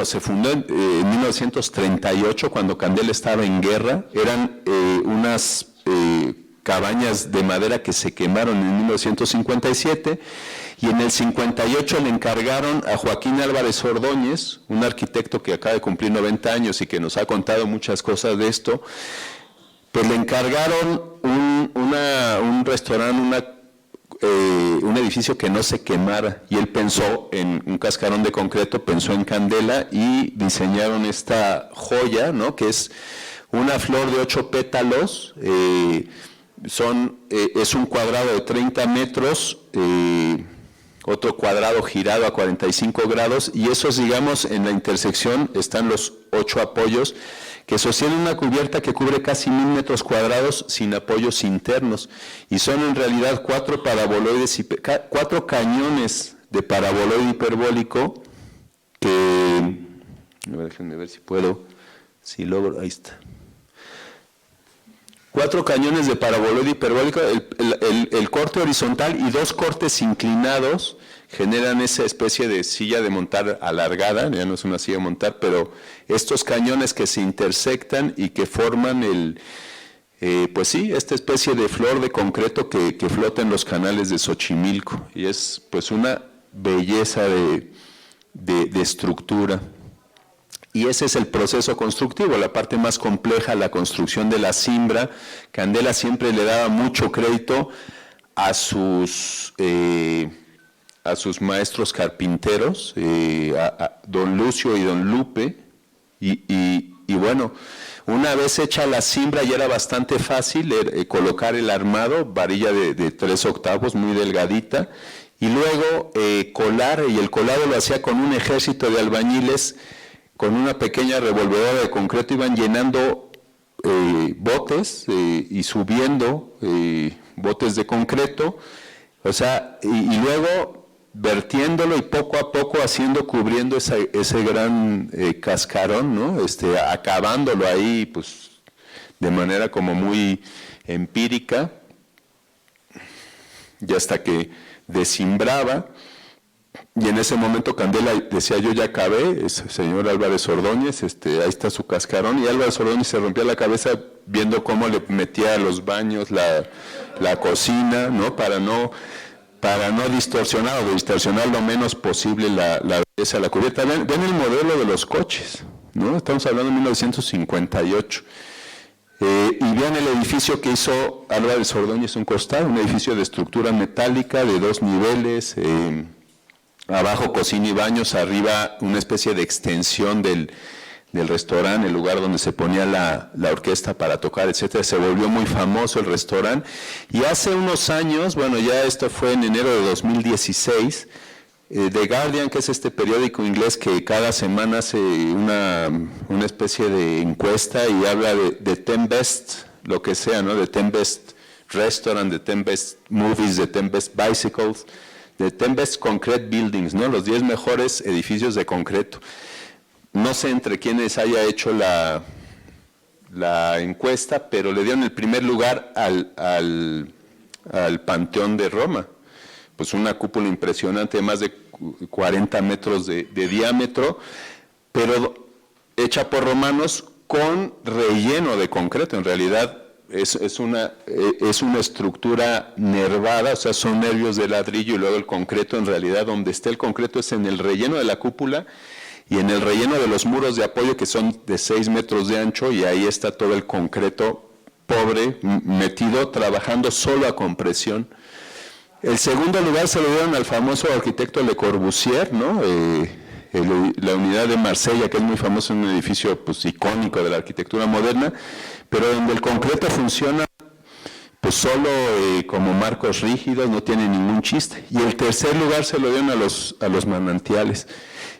se fundó en 1938, cuando Candela estaba en guerra. Eran unas cabañas de madera que se quemaron en 1957, y en el 58 le encargaron a Joaquín Álvarez Ordóñez, un arquitecto que acaba de cumplir 90 años y que nos ha contado muchas cosas de esto, pues le encargaron un restaurante, un edificio que no se quemara, y él pensó en un cascarón de concreto, pensó en Candela, y diseñaron esta joya, que es una flor de 8 pétalos, es un cuadrado de 30 metros, otro cuadrado girado a 45 grados, y esos, digamos, en la intersección están los 8 apoyos que sostienen una cubierta que cubre casi 1000 metros cuadrados sin apoyos internos, y son en realidad 4 cañones de paraboloide hiperbólico que, déjenme ver si logro, ahí está. 4 cañones de paraboloide hiperbólico, el corte horizontal y 2 cortes inclinados generan esa especie de silla de montar alargada, ya no es una silla de montar, pero estos cañones que se intersectan y que forman esta especie de flor de concreto que flota en los canales de Xochimilco, y es pues una belleza de estructura. Y ese es el proceso constructivo, la parte más compleja, la construcción de la cimbra. Candela siempre le daba mucho crédito a sus maestros carpinteros, a don Lucio y don Lupe, y bueno, una vez hecha la cimbra ya era bastante fácil colocar el armado, varilla de 3/8, muy delgadita, y luego colar, y el colado lo hacía con un ejército de albañiles. Con una pequeña revolvedora de concreto iban llenando botes y subiendo botes de concreto, o sea, y luego vertiéndolo y poco a poco cubriendo ese gran cascarón, ¿no? Acabándolo ahí pues de manera como muy empírica, y hasta que desimbraba. Y en ese momento Candela decía: yo ya acabé, señor Álvarez Ordóñez, ahí está su cascarón, y Álvarez Ordóñez se rompía la cabeza viendo cómo le metía a los baños la cocina, ¿no? Para no distorsionar, o distorsionar lo menos posible la belleza de la cubierta. Ven el modelo de los coches, ¿no? Estamos hablando de 1958. Y vean el edificio que hizo Álvarez Ordóñez, un costado, un edificio de estructura metálica de 2 niveles, abajo cocina y baños, arriba una especie de extensión del restaurante, el lugar donde se ponía la orquesta para tocar, etcétera. Se volvió muy famoso el restaurante, y hace unos años, bueno, ya esto fue en enero de 2016, The Guardian, que es este periódico inglés que cada semana hace una especie de encuesta y habla de 10 best, lo que sea, ¿no? De 10 best restaurant, de 10 best movies, de 10 best bicycles, de 10 best concrete buildings, ¿no? Los 10 mejores edificios de concreto. No sé entre quiénes haya hecho la la encuesta, pero le dieron el primer lugar al Panteón de Roma. Pues una cúpula impresionante, más de 40 metros de diámetro, pero hecha por romanos con relleno de concreto. En realidad es una estructura nervada, o sea, son nervios de ladrillo y luego el concreto. En realidad donde está el concreto es en el relleno de la cúpula y en el relleno de los muros de apoyo, que son de 6 metros de ancho, y ahí está todo el concreto pobre, metido, trabajando solo a compresión. El segundo lugar se lo dieron al famoso arquitecto Le Corbusier, ¿no? La unidad de Marsella, que es muy famoso, un edificio pues, icónico de la arquitectura moderna, pero donde el concreto funciona pues solo como marcos rígidos, no tiene ningún chiste. Y el tercer lugar se lo dieron a los manantiales.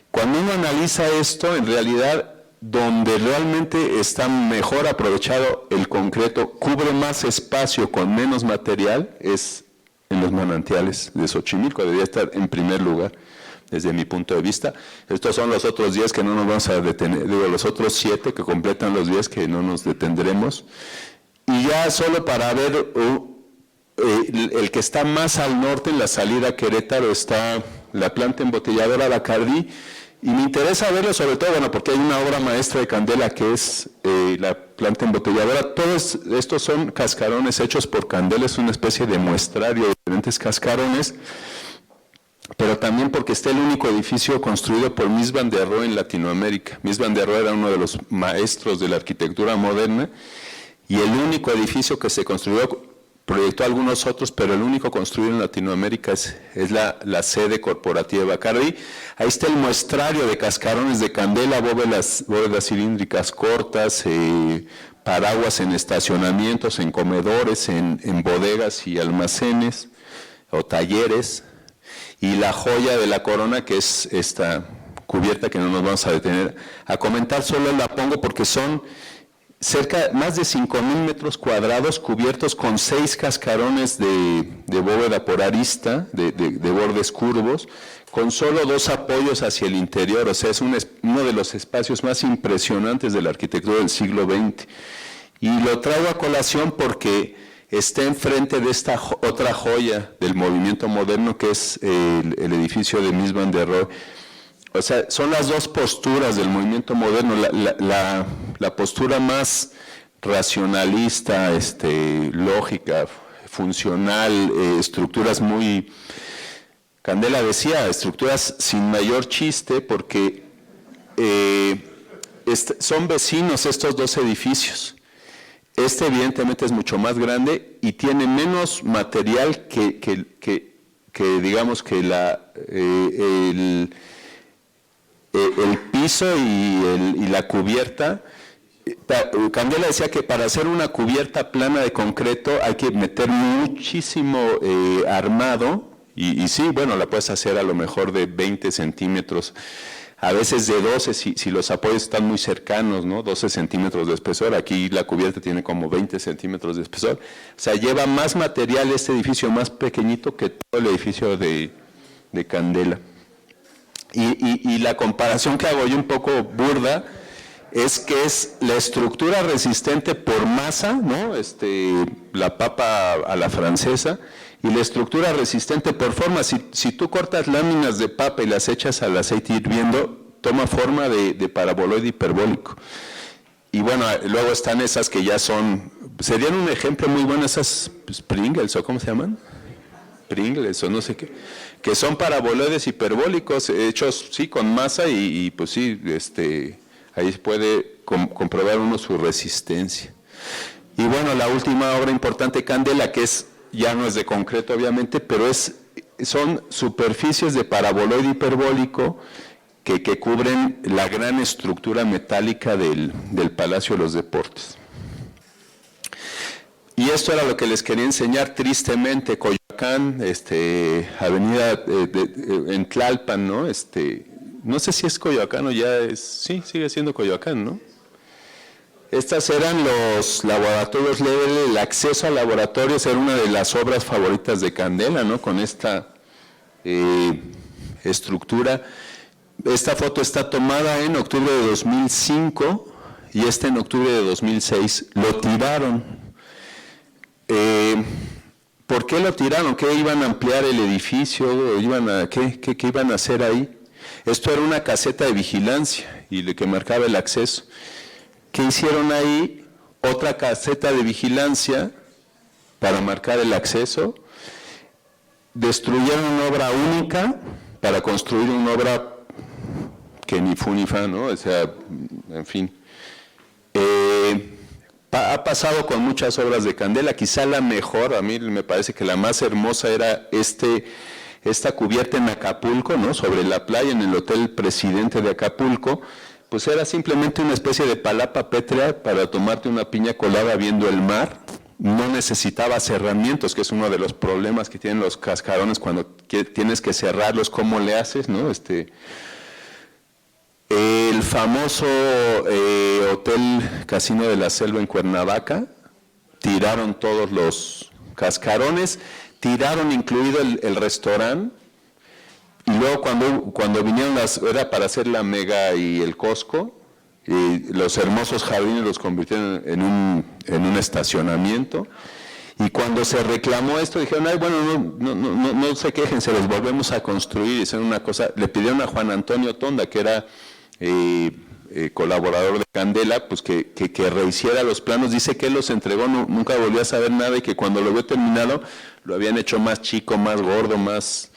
Cuando uno analiza esto, en realidad, donde realmente está mejor aprovechado el concreto, cubre más espacio con menos material, es en los manantiales de Xochimilco. Debería estar en primer lugar, desde mi punto de vista. Estos son los otros 10 que no nos vamos a detener, digo, los otros 7 que completan los 10 que no nos detendremos. Y ya solo para ver, el que está más al norte, en la salida a Querétaro, está la planta embotelladora Bacardí. Y me interesa verlo sobre todo, bueno, porque hay una obra maestra de Candela que es la planta embotelladora. Todos estos son cascarones hechos por Candela, es una especie de muestrario de diferentes cascarones, pero también porque está el único edificio construido por Mies van der Rohe en Latinoamérica. Mies van der Rohe era uno de los maestros de la arquitectura moderna y el único edificio que se construyó. Proyectó algunos otros, pero el único construido en Latinoamérica es la sede corporativa de Bacardí. Ahí está el muestrario de cascarones de Candela, bóvedas cilíndricas cortas, paraguas en estacionamientos, en comedores, en bodegas y almacenes o talleres. Y la joya de la corona, que es esta cubierta que no nos vamos a detener a comentar, solo la pongo porque son más de 5,000 metros cuadrados cubiertos con 6 cascarones de bóveda por arista, de bordes curvos, con solo 2 apoyos hacia el interior. O sea, es uno de los espacios más impresionantes de la arquitectura del siglo XX. Y lo traigo a colación porque está enfrente de esta otra joya del movimiento moderno, que es el edificio de Mies van der Rohe. O sea, son las dos posturas del movimiento moderno, la postura más racionalista, lógica, funcional, estructuras muy, Candela decía, estructuras sin mayor chiste, porque son vecinos estos dos edificios. Este evidentemente es mucho más grande y tiene menos material que digamos que el piso y la cubierta. Candela decía que para hacer una cubierta plana de concreto hay que meter muchísimo armado, y sí, bueno, la puedes hacer a lo mejor de 20 centímetros, a veces de 12 si los apoyos están muy cercanos, ¿no? 12 centímetros de espesor. Aquí la cubierta tiene como 20 centímetros de espesor. O sea, lleva más material este edificio más pequeñito que todo el edificio de Candela. Y la comparación que hago yo un poco burda es que es la estructura resistente por masa, ¿no? La papa a la francesa, y la estructura resistente por forma. Si tú cortas láminas de papa y las echas al aceite hirviendo, toma forma de paraboloide hiperbólico. Y bueno, luego están esas que ya serían un ejemplo muy bueno, esas Pringles, ¿o cómo se llaman? Pringles o no sé qué, que son paraboloides hiperbólicos hechos sí con masa y pues sí, ahí puede comprobar uno su resistencia. Y bueno, la última obra importante, Candela, que ya no es de concreto obviamente, pero son superficies de paraboloide hiperbólico que cubren la gran estructura metálica del Palacio de los Deportes. Y esto era lo que les quería enseñar. Tristemente, Coyoacán, avenida en Tlalpan, ¿no? No sé si es Coyoacán o ya sí, sigue siendo Coyoacán, ¿no? Estas eran los laboratorios Lebel. El acceso a laboratorios era una de las obras favoritas de Candela, ¿no? Con esta estructura. Esta foto está tomada en octubre de 2005 y este en octubre de 2006, lo tiraron. ¿Por qué lo tiraron? ¿Qué iban a ampliar el edificio? ¿Qué iban a hacer ahí? Esto era una caseta de vigilancia y que marcaba el acceso. ¿Qué hicieron ahí? Otra caseta de vigilancia para marcar el acceso. Destruyeron una obra única para construir una obra que ni fu ni fa, ¿no? O sea, en fin. Ha pasado con muchas obras de Candela, quizá la mejor, a mí me parece que la más hermosa era esta cubierta en Acapulco, ¿no? Sobre la playa, en el Hotel Presidente de Acapulco, pues era simplemente una especie de palapa pétrea para tomarte una piña colada viendo el mar. No necesitaba cerramientos, que es uno de los problemas que tienen los cascarones cuando tienes que cerrarlos, ¿cómo le haces, no? El famoso Hotel Casino de la Selva en Cuernavaca, tiraron todos los cascarones, tiraron incluido el restaurante, y luego cuando vinieron era para hacer la Mega y el Costco, y los hermosos jardines los convirtieron en un estacionamiento. Y cuando se reclamó esto, dijeron, ay, bueno, no se quejen, se los volvemos a construir. Hicieron una cosa, le pidieron a Juan Antonio Tonda, que era colaborador de Candela, pues que rehiciera los planos. Dice que él los entregó, nunca volvió a saber nada, y que cuando lo vio terminado, lo habían hecho más chico, más gordo, más,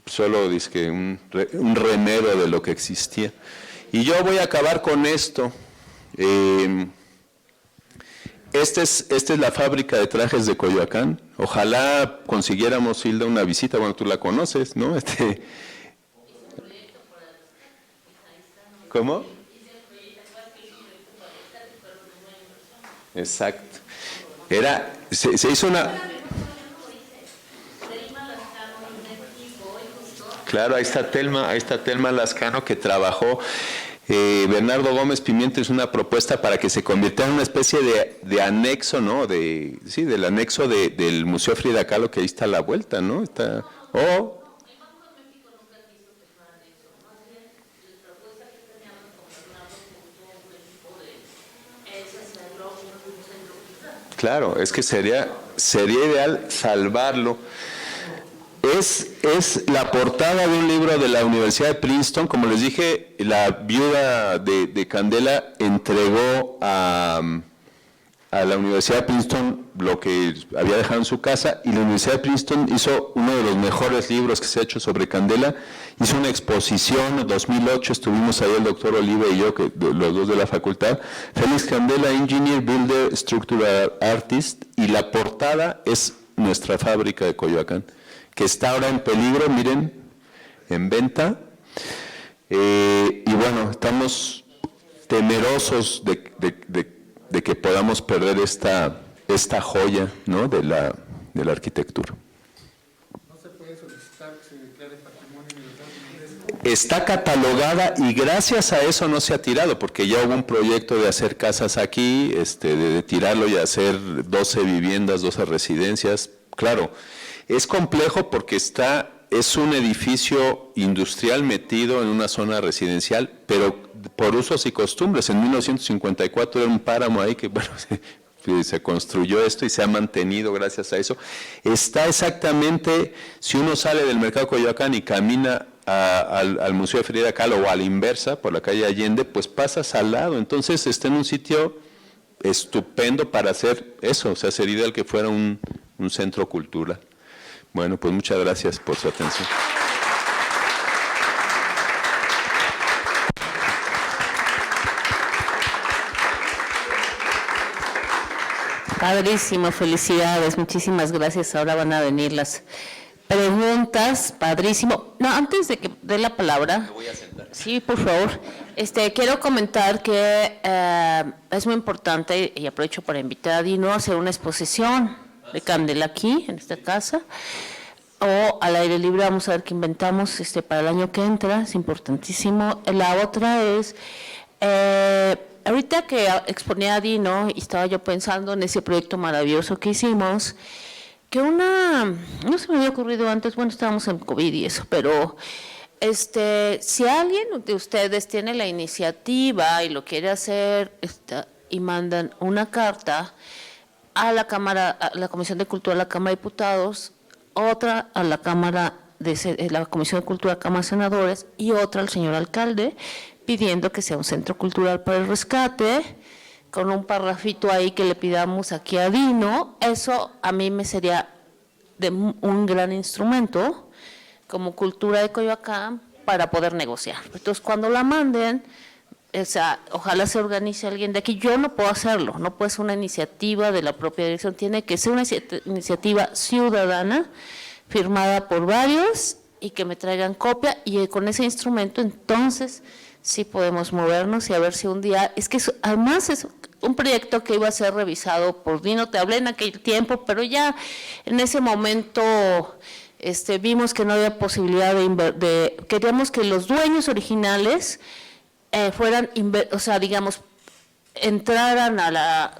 solo dice que un remero de lo que existía. Y yo voy a acabar con esto. Esta es la fábrica de trajes de Coyoacán. Ojalá consiguiéramos, Hilda, una visita. Bueno, tú la conoces, ¿no? ¿Cómo? Exacto. Se hizo una... Claro, ahí está Telma Lascano, que trabajó. Bernardo Gómez Pimiento es una propuesta para que se convirtiera en una especie de anexo, ¿no? Del anexo del Museo Frida Kahlo, que ahí está a la vuelta, ¿no? Claro, es que sería ideal salvarlo. Es la portada de un libro de la Universidad de Princeton. Como les dije, la viuda de Candela entregó a la Universidad de Princeton lo que había dejado en su casa, y la Universidad de Princeton hizo uno de los mejores libros que se ha hecho sobre Candela. Hizo una exposición en 2008, estuvimos ahí el doctor Olive y yo, los dos de la facultad. Félix Candela, Engineer, Builder, Structural Artist, y la portada es nuestra fábrica de Coyoacán, que está ahora en peligro, miren, en venta. Y bueno, estamos temerosos de que podamos perder esta joya, ¿no? de la arquitectura. ¿No se puede solicitar que se declare patrimonio universal? Está catalogada y gracias a eso no se ha tirado, porque ya hubo un proyecto de hacer casas aquí, de tirarlo y hacer 12 viviendas, 12 residencias. Claro, es complejo porque es un edificio industrial metido en una zona residencial, pero por usos y costumbres. En 1954 era un páramo ahí que, bueno, se construyó esto y se ha mantenido gracias a eso. Está exactamente, si uno sale del Mercado Coyoacán y camina al Museo de Frida Kahlo, o a la inversa, por la calle Allende, pues pasas al lado. Entonces está en un sitio estupendo para hacer eso, o sea, sería ideal que fuera un centro cultural. Bueno, pues muchas gracias por su atención. Padrísimo, felicidades, muchísimas gracias. Ahora van a venir las preguntas, padrísimo. No, antes de que dé la palabra. Me voy a sentar. Sí, por favor. Quiero comentar que es muy importante, y aprovecho para invitar a Dino a hacer una exposición de Candela aquí, en esta casa, o al aire libre. Vamos a ver qué inventamos para el año que entra, es importantísimo. La otra es, ahorita que exponía a Dino, y estaba yo pensando en ese proyecto maravilloso que hicimos, que no se me había ocurrido antes, bueno, estábamos en COVID y eso, pero si alguien de ustedes tiene la iniciativa y lo quiere hacer, y mandan una carta a la Cámara, a la Comisión de Cultura de la Cámara de Diputados, otra a la Cámara de la Comisión de Cultura de la Cámara de Senadores y otra al señor alcalde, pidiendo que sea un centro cultural para el rescate, con un parrafito ahí que le pidamos aquí a Dino, eso a mí me sería un gran instrumento como cultura de Coyoacán para poder negociar. Entonces, cuando la manden, ojalá se organice alguien de aquí. Yo no puedo hacerlo, no puede ser una iniciativa de la propia dirección, tiene que ser una iniciativa ciudadana, firmada por varios y que me traigan copia, y con ese instrumento entonces sí podemos movernos y a ver si un día, es que además es un proyecto que iba a ser revisado por Dino, te hablé en aquel tiempo, pero ya en ese momento vimos que no había posibilidad queríamos que los dueños originales fueran, digamos, entraran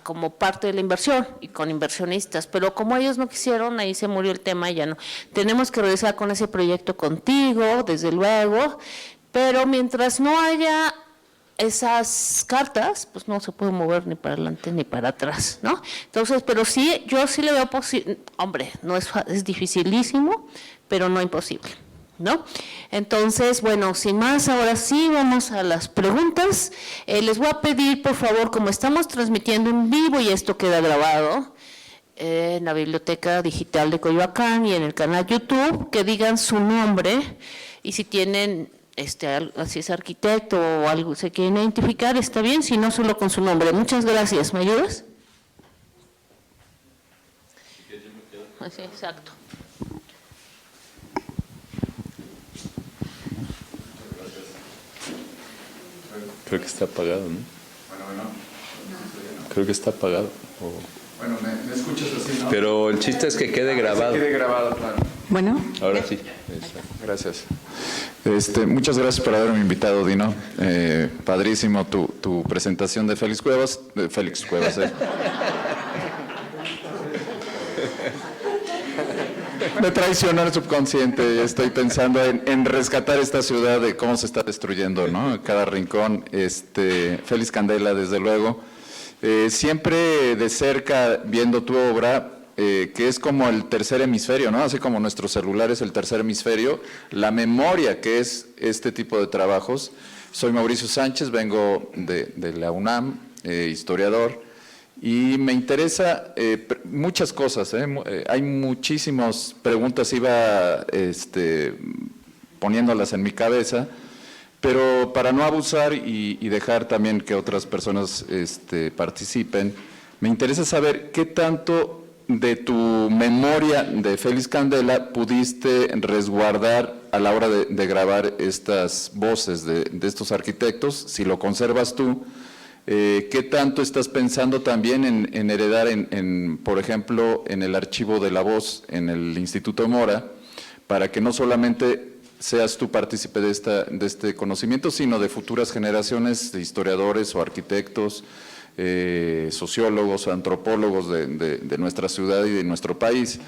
como parte de la inversión y con inversionistas, pero como ellos no quisieron, ahí se murió el tema y ya no. Tenemos que regresar con ese proyecto contigo, desde luego, pero mientras no haya esas cartas, pues no se puede mover ni para adelante ni para atrás, ¿no? Entonces, pero sí, yo sí le veo posible, hombre, no es dificilísimo, pero no imposible, ¿no? Entonces, bueno, sin más, ahora sí vamos a las preguntas. Les voy a pedir, por favor, como estamos transmitiendo en vivo y esto queda grabado en la Biblioteca Digital de Coyoacán y en el canal YouTube, que digan su nombre y si tienen, si es arquitecto o algo, se quieren identificar, está bien, si no, solo con su nombre. Muchas gracias. ¿Me ayudas? Sí, exacto. Creo que está apagado, ¿no? Bueno. Creo que está apagado. Bueno, ¿me escuchas así, no? Pero el chiste es que quede grabado. Que quede grabado, claro. Bueno. Ahora sí. Gracias. Muchas gracias por haberme invitado, Dino. Padrísimo tu presentación de Félix Cuevas. Me traicionó el subconsciente. Estoy pensando en rescatar esta ciudad de cómo se está destruyendo, ¿no? Cada rincón. Félix Candela, desde luego. Siempre de cerca viendo tu obra, que es como el tercer hemisferio, ¿no? Así como nuestro celular es el tercer hemisferio, la memoria que es este tipo de trabajos. Soy Mauricio Sánchez, vengo de la UNAM, historiador, y me interesa muchas cosas, hay muchísimas preguntas, iba poniéndolas en mi cabeza, pero para no abusar y dejar también que otras personas participen, me interesa saber qué tanto de tu memoria de Félix Candela pudiste resguardar a la hora de grabar estas voces de estos arquitectos, si lo conservas tú. ¿Qué tanto estás pensando también en heredar, por ejemplo, en el archivo de la voz, en el Instituto Mora, para que no solamente seas tú partícipe de este conocimiento, sino de futuras generaciones de historiadores o arquitectos, sociólogos o antropólogos de nuestra ciudad y de nuestro país?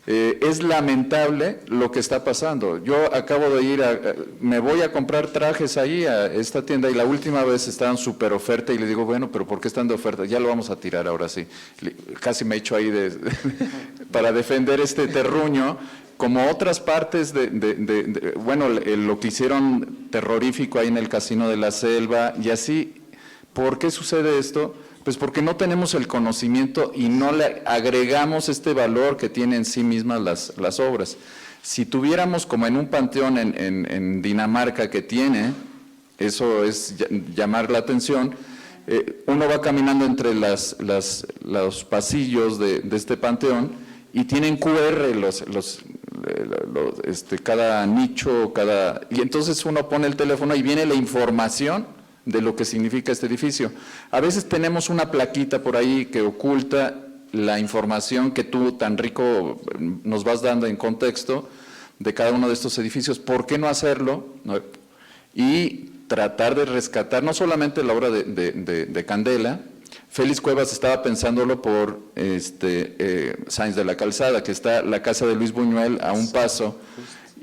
Es lamentable lo que está pasando. Yo acabo de ir, me voy a comprar trajes ahí a esta tienda y la última vez estaban súper oferta y le digo, bueno, pero ¿por qué están de oferta? Ya lo vamos a tirar ahora sí. Casi me echo ahí para defender este terruño, como otras partes bueno, lo que hicieron terrorífico ahí en el Casino de la Selva y así. ¿Por qué sucede esto? Pues porque no tenemos el conocimiento y no le agregamos este valor que tienen en sí mismas las obras. Si tuviéramos como en un panteón en Dinamarca que tiene, eso es llamar la atención, uno va caminando entre los pasillos de este panteón y tienen QR cada nicho, y entonces uno pone el teléfono y viene la información de lo que significa este edificio. A veces tenemos una plaquita por ahí que oculta la información que tú tan rico nos vas dando en contexto de cada uno de estos edificios. ¿Por qué no hacerlo? Y tratar de rescatar no solamente la obra de Candela. Félix Cuevas estaba pensándolo por Sáenz de la Calzada, que está la casa de Luis Buñuel a un paso,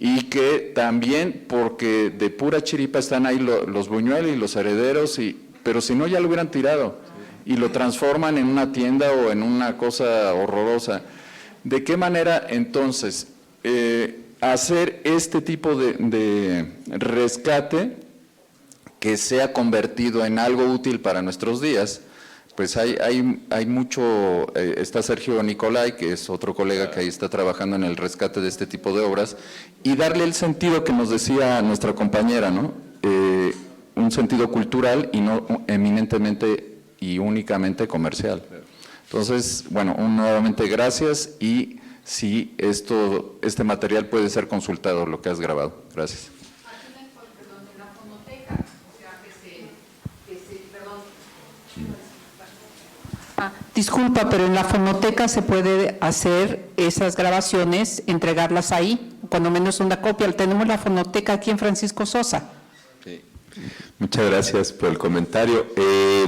y que también porque de pura chiripa están ahí los Buñuel y los herederos, pero si no ya lo hubieran tirado y lo transforman en una tienda o en una cosa horrorosa. ¿De qué manera entonces hacer este tipo de rescate que sea convertido en algo útil para nuestros días? Pues hay mucho, está Sergio Nicolai, que es otro colega que ahí está trabajando en el rescate de este tipo de obras, y darle el sentido que nos decía nuestra compañera, ¿no? Un sentido cultural y no eminentemente y únicamente comercial. Entonces, bueno, nuevamente gracias, y si este material puede ser consultado, lo que has grabado. Gracias. Perdón, en la fonoteca, o sea, disculpa, pero en la fonoteca se puede hacer esas grabaciones, entregarlas ahí, cuando menos una copia. Tenemos la fonoteca aquí en Francisco Sosa. Sí. Muchas gracias por el comentario.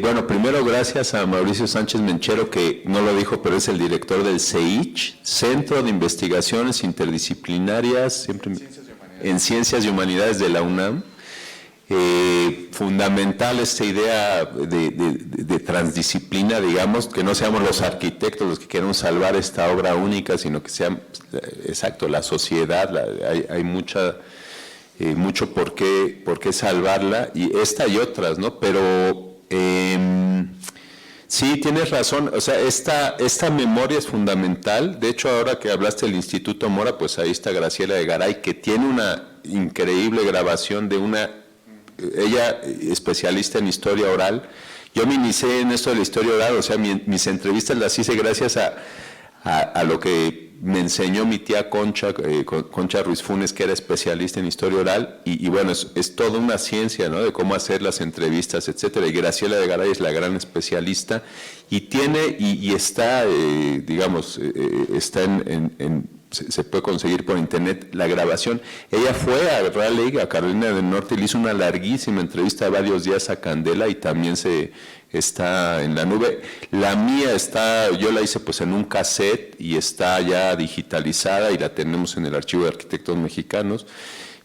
Bueno, primero gracias a Mauricio Sánchez Menchero, que no lo dijo, pero es el director del CEICH, Centro de Investigaciones Interdisciplinarias en Ciencias y Humanidades de la UNAM. Fundamental esta idea de transdisciplina, digamos, que no seamos los arquitectos los que queremos salvar esta obra única, sino que sea, exacto, la sociedad. Hay mucho por qué salvarla, y esta y otras, ¿no? Pero sí, tienes razón, o sea, esta memoria es fundamental. De hecho, ahora que hablaste del Instituto Mora, pues ahí está Graciela de Garay, que tiene una increíble grabación de ella especialista en historia oral. Yo me inicié en esto de la historia oral, o sea, mis entrevistas las hice gracias a lo que me enseñó mi tía Concha, Concha Ruiz Funes, que era especialista en historia oral, y bueno, es toda una ciencia, ¿no?, de cómo hacer las entrevistas, etcétera. Y Graciela de Garay es la gran especialista, y tiene, y está, digamos, está se puede conseguir por internet la grabación. Ella fue a Raleigh, a Carolina del Norte, y le hizo una larguísima entrevista varios días a Candela, y también está en la nube. La mía yo la hice pues en un cassette y está ya digitalizada y la tenemos en el Archivo de Arquitectos Mexicanos,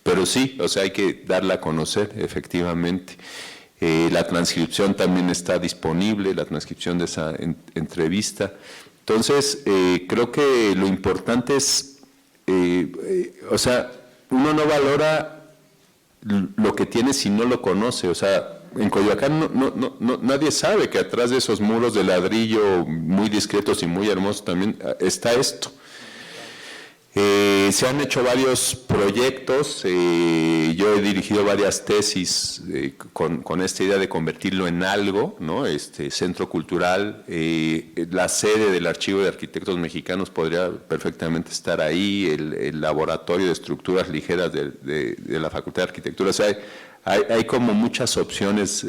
pero sí, o sea, hay que darla a conocer, efectivamente. La transcripción también está disponible, la transcripción de esa entrevista. Entonces, creo que lo importante es, o sea, uno no valora lo que tiene si no lo conoce. O sea, en Coyoacán nadie sabe que atrás de esos muros de ladrillo muy discretos y muy hermosos también está esto. Se han hecho varios proyectos, yo he dirigido varias tesis con esta idea de convertirlo en algo, ¿no? Centro cultural, la sede del Archivo de Arquitectos Mexicanos podría perfectamente estar ahí, el laboratorio de estructuras ligeras de la Facultad de Arquitectura. O sea, hay como muchas opciones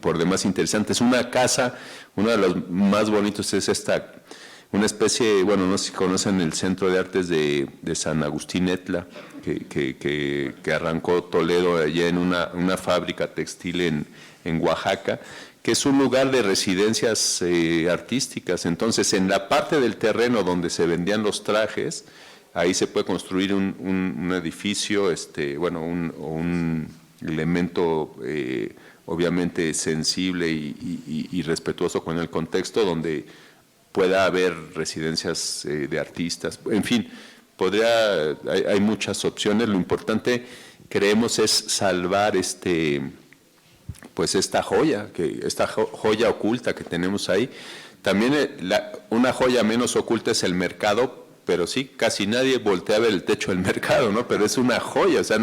por demás interesantes. Una casa, uno de los más bonitos es una especie, bueno, no sé si conocen el Centro de Artes de San Agustín Etla, que arrancó Toledo allá en una fábrica textil en Oaxaca, que es un lugar de residencias artísticas. Entonces, en la parte del terreno donde se vendían los trajes, ahí se puede construir un edificio, bueno, un elemento obviamente sensible y respetuoso con el contexto, donde pueda haber residencias de artistas. En fin, hay muchas opciones. Lo importante, creemos, es salvar pues esta joya oculta que tenemos ahí. También una joya menos oculta es el mercado, pero sí, casi nadie voltea a ver el techo del mercado, ¿no? Pero es una joya, o sea,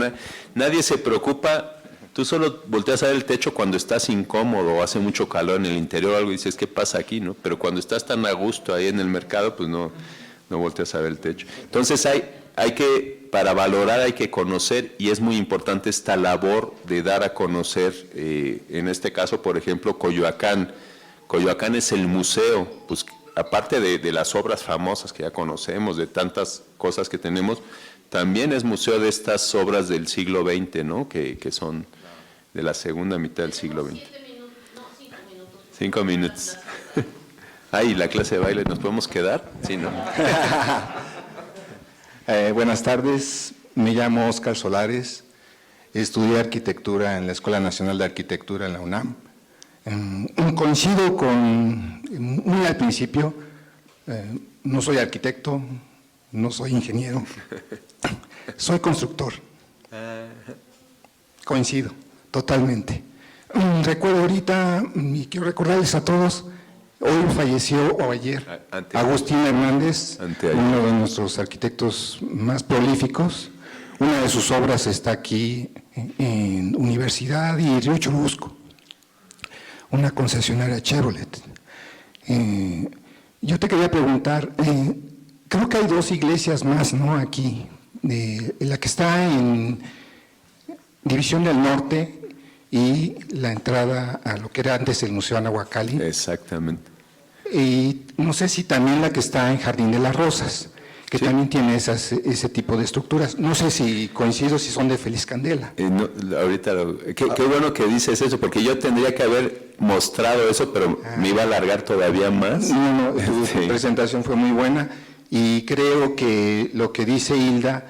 nadie se preocupa. Tú solo volteas a ver el techo cuando estás incómodo o hace mucho calor en el interior o algo y dices, ¿qué pasa aquí, no? Pero cuando estás tan a gusto ahí en el mercado, pues no volteas a ver el techo. Entonces para valorar hay que conocer, y es muy importante esta labor de dar a conocer, en este caso, por ejemplo, Coyoacán. Coyoacán es el museo, pues aparte de las obras famosas que ya conocemos, de tantas cosas que tenemos, también es museo de estas obras del siglo XX, ¿no? Que son de la segunda mitad del siglo XX. 5 minutos. Ay, la clase de baile, ¿nos podemos quedar? Sí, ¿no? Buenas tardes. Me llamo Óscar Solares, estudié arquitectura en la Escuela Nacional de Arquitectura en la UNAM. Coincido muy al principio, no soy arquitecto, no soy ingeniero, soy constructor. Coincido, totalmente. Recuerdo ahorita, y quiero recordarles a todos, hoy falleció, o ayer, Agustín Hernández, uno de nuestros arquitectos más prolíficos. Una de sus obras está aquí en Universidad y Río Churubusco, una concesionaria Chevrolet. Yo te quería preguntar, creo que hay 2 iglesias más, ¿no?, aquí, la que está en División del Norte y la entrada a lo que era antes el Museo Anahuacalli. Exactamente. Y no sé si también la que está en Jardín de las Rosas, que sí, también tiene ese tipo de estructuras. No sé si coincido, si son de Félix Candela. No, ahorita, qué bueno que dices eso, porque yo tendría que haber mostrado eso, pero me iba a alargar todavía más. No, tu presentación fue muy buena y creo que lo que dice Hilda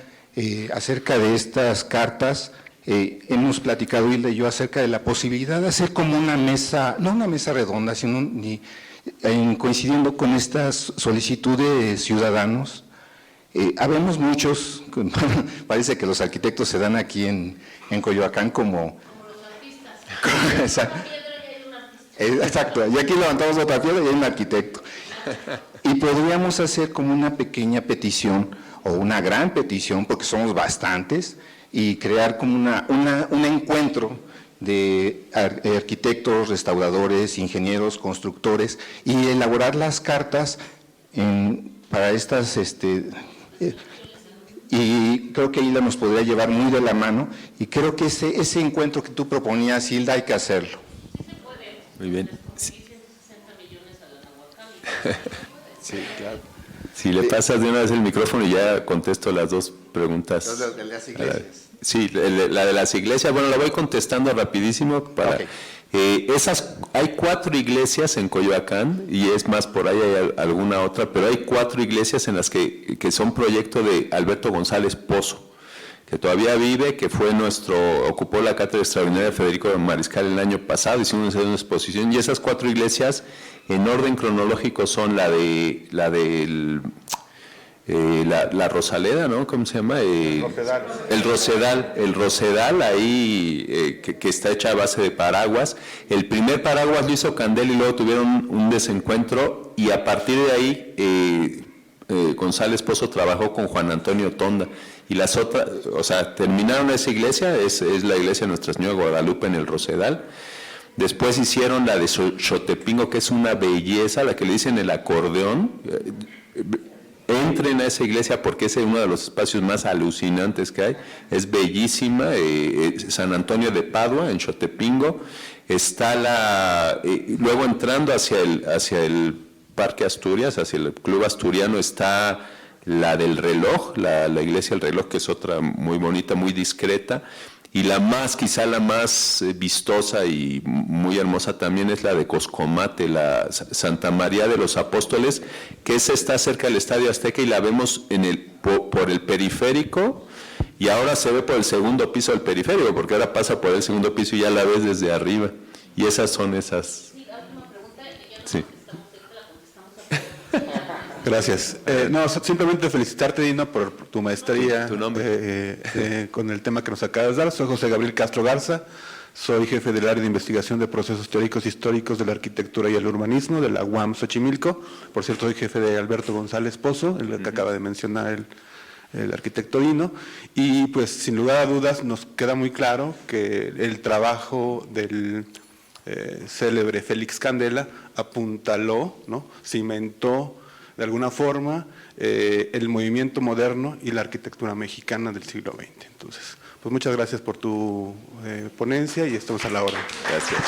acerca de estas cartas, hemos platicado Hilda y yo acerca de la posibilidad de hacer como una mesa, no una mesa redonda, sino coincidiendo con estas solicitudes ciudadanos. Habemos muchos, parece que los arquitectos se dan aquí en Coyoacán como los artistas. Exacto, y aquí levantamos otra piedra y hay un arquitecto. Y podríamos hacer como una pequeña petición o una gran petición, porque somos bastantes, y crear como un encuentro de arquitectos, restauradores, ingenieros, constructores, y elaborar las cartas para estas, y creo que Hilda nos podría llevar muy de la mano, y creo que ese encuentro que tú proponías, Hilda, hay que hacerlo. Muy bien. Sí, claro. Si le pasas de una vez el micrófono y ya contesto las 2 preguntas. De las iglesias. Sí, la de las iglesias, bueno, la voy contestando rapidísimo. Hay 4 iglesias en Coyoacán, y es más, por ahí hay alguna otra, pero hay 4 iglesias en las que son proyecto de Alberto González Pozo, que todavía vive, que ocupó la cátedra extraordinaria de Federico Mariscal el año pasado, hicimos una exposición, y esas 4 iglesias en orden cronológico son la Rosaleda, ¿no? ¿Cómo se llama? El Rosedal, ahí, que está hecha a base de paraguas. El primer paraguas lo hizo Candela y luego tuvieron un desencuentro, y a partir de ahí González Pozo trabajó con Juan Antonio Tonda. Y las otras, o sea, terminaron esa iglesia, es la iglesia de Nuestra Señora de Guadalupe en el Rosedal. Después hicieron la de Xotepingo, que es una belleza, la que le dicen el acordeón. Entren a esa iglesia porque es uno de los espacios más alucinantes que hay. Es bellísima. San Antonio de Padua, en Xotepingo. Está luego entrando hacia el Parque Asturias, hacia el Club Asturiano, está la del Reloj, la iglesia del Reloj, que es otra muy bonita, muy discreta. Y quizá la más vistosa y muy hermosa también es la de Coscomate, la Santa María de los Apóstoles, que está cerca del Estadio Azteca, y la vemos por el periférico, y ahora se ve por el segundo piso del periférico, porque ahora pasa por el segundo piso y ya la ves desde arriba. Y esas son esas. Sí, la última pregunta, sí. Gracias. Simplemente felicitarte, Dino, por tu maestría. ¿Tu nombre? Con el tema que nos acabas de dar. Soy José Gabriel Castro Garza, soy jefe del área de investigación de procesos teóricos históricos de la arquitectura y el urbanismo de la UAM Xochimilco. Por cierto, soy jefe de Alberto González Pozo, el que acaba de mencionar el arquitecto Dino. Y pues sin lugar a dudas nos queda muy claro que el trabajo del célebre Félix Candela apuntaló, ¿no?, cimentó de alguna forma el movimiento moderno y la arquitectura mexicana del siglo XX. Entonces, pues muchas gracias por tu ponencia y estamos a la hora. Gracias.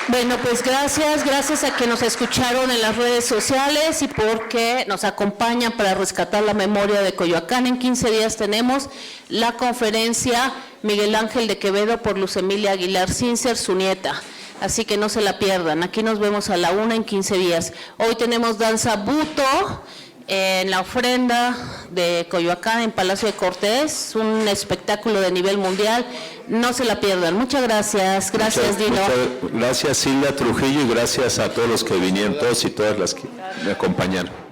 Bueno, pues gracias a que nos escucharon en las redes sociales y porque nos acompañan para rescatar la memoria de Coyoacán. En 15 días tenemos la conferencia Miguel Ángel de Quevedo por Luz Emilia Aguilar Cincer, su nieta. Así que no se la pierdan. Aquí nos vemos a la 1 en 15 días. Hoy tenemos danza buto en la ofrenda de Coyoacán en Palacio de Cortés, un espectáculo de nivel mundial. No se la pierdan. Muchas gracias. Gracias, Dino. Gracias, Hilda Trujillo, y gracias a todos los que vinieron, todos y todas las que me acompañaron.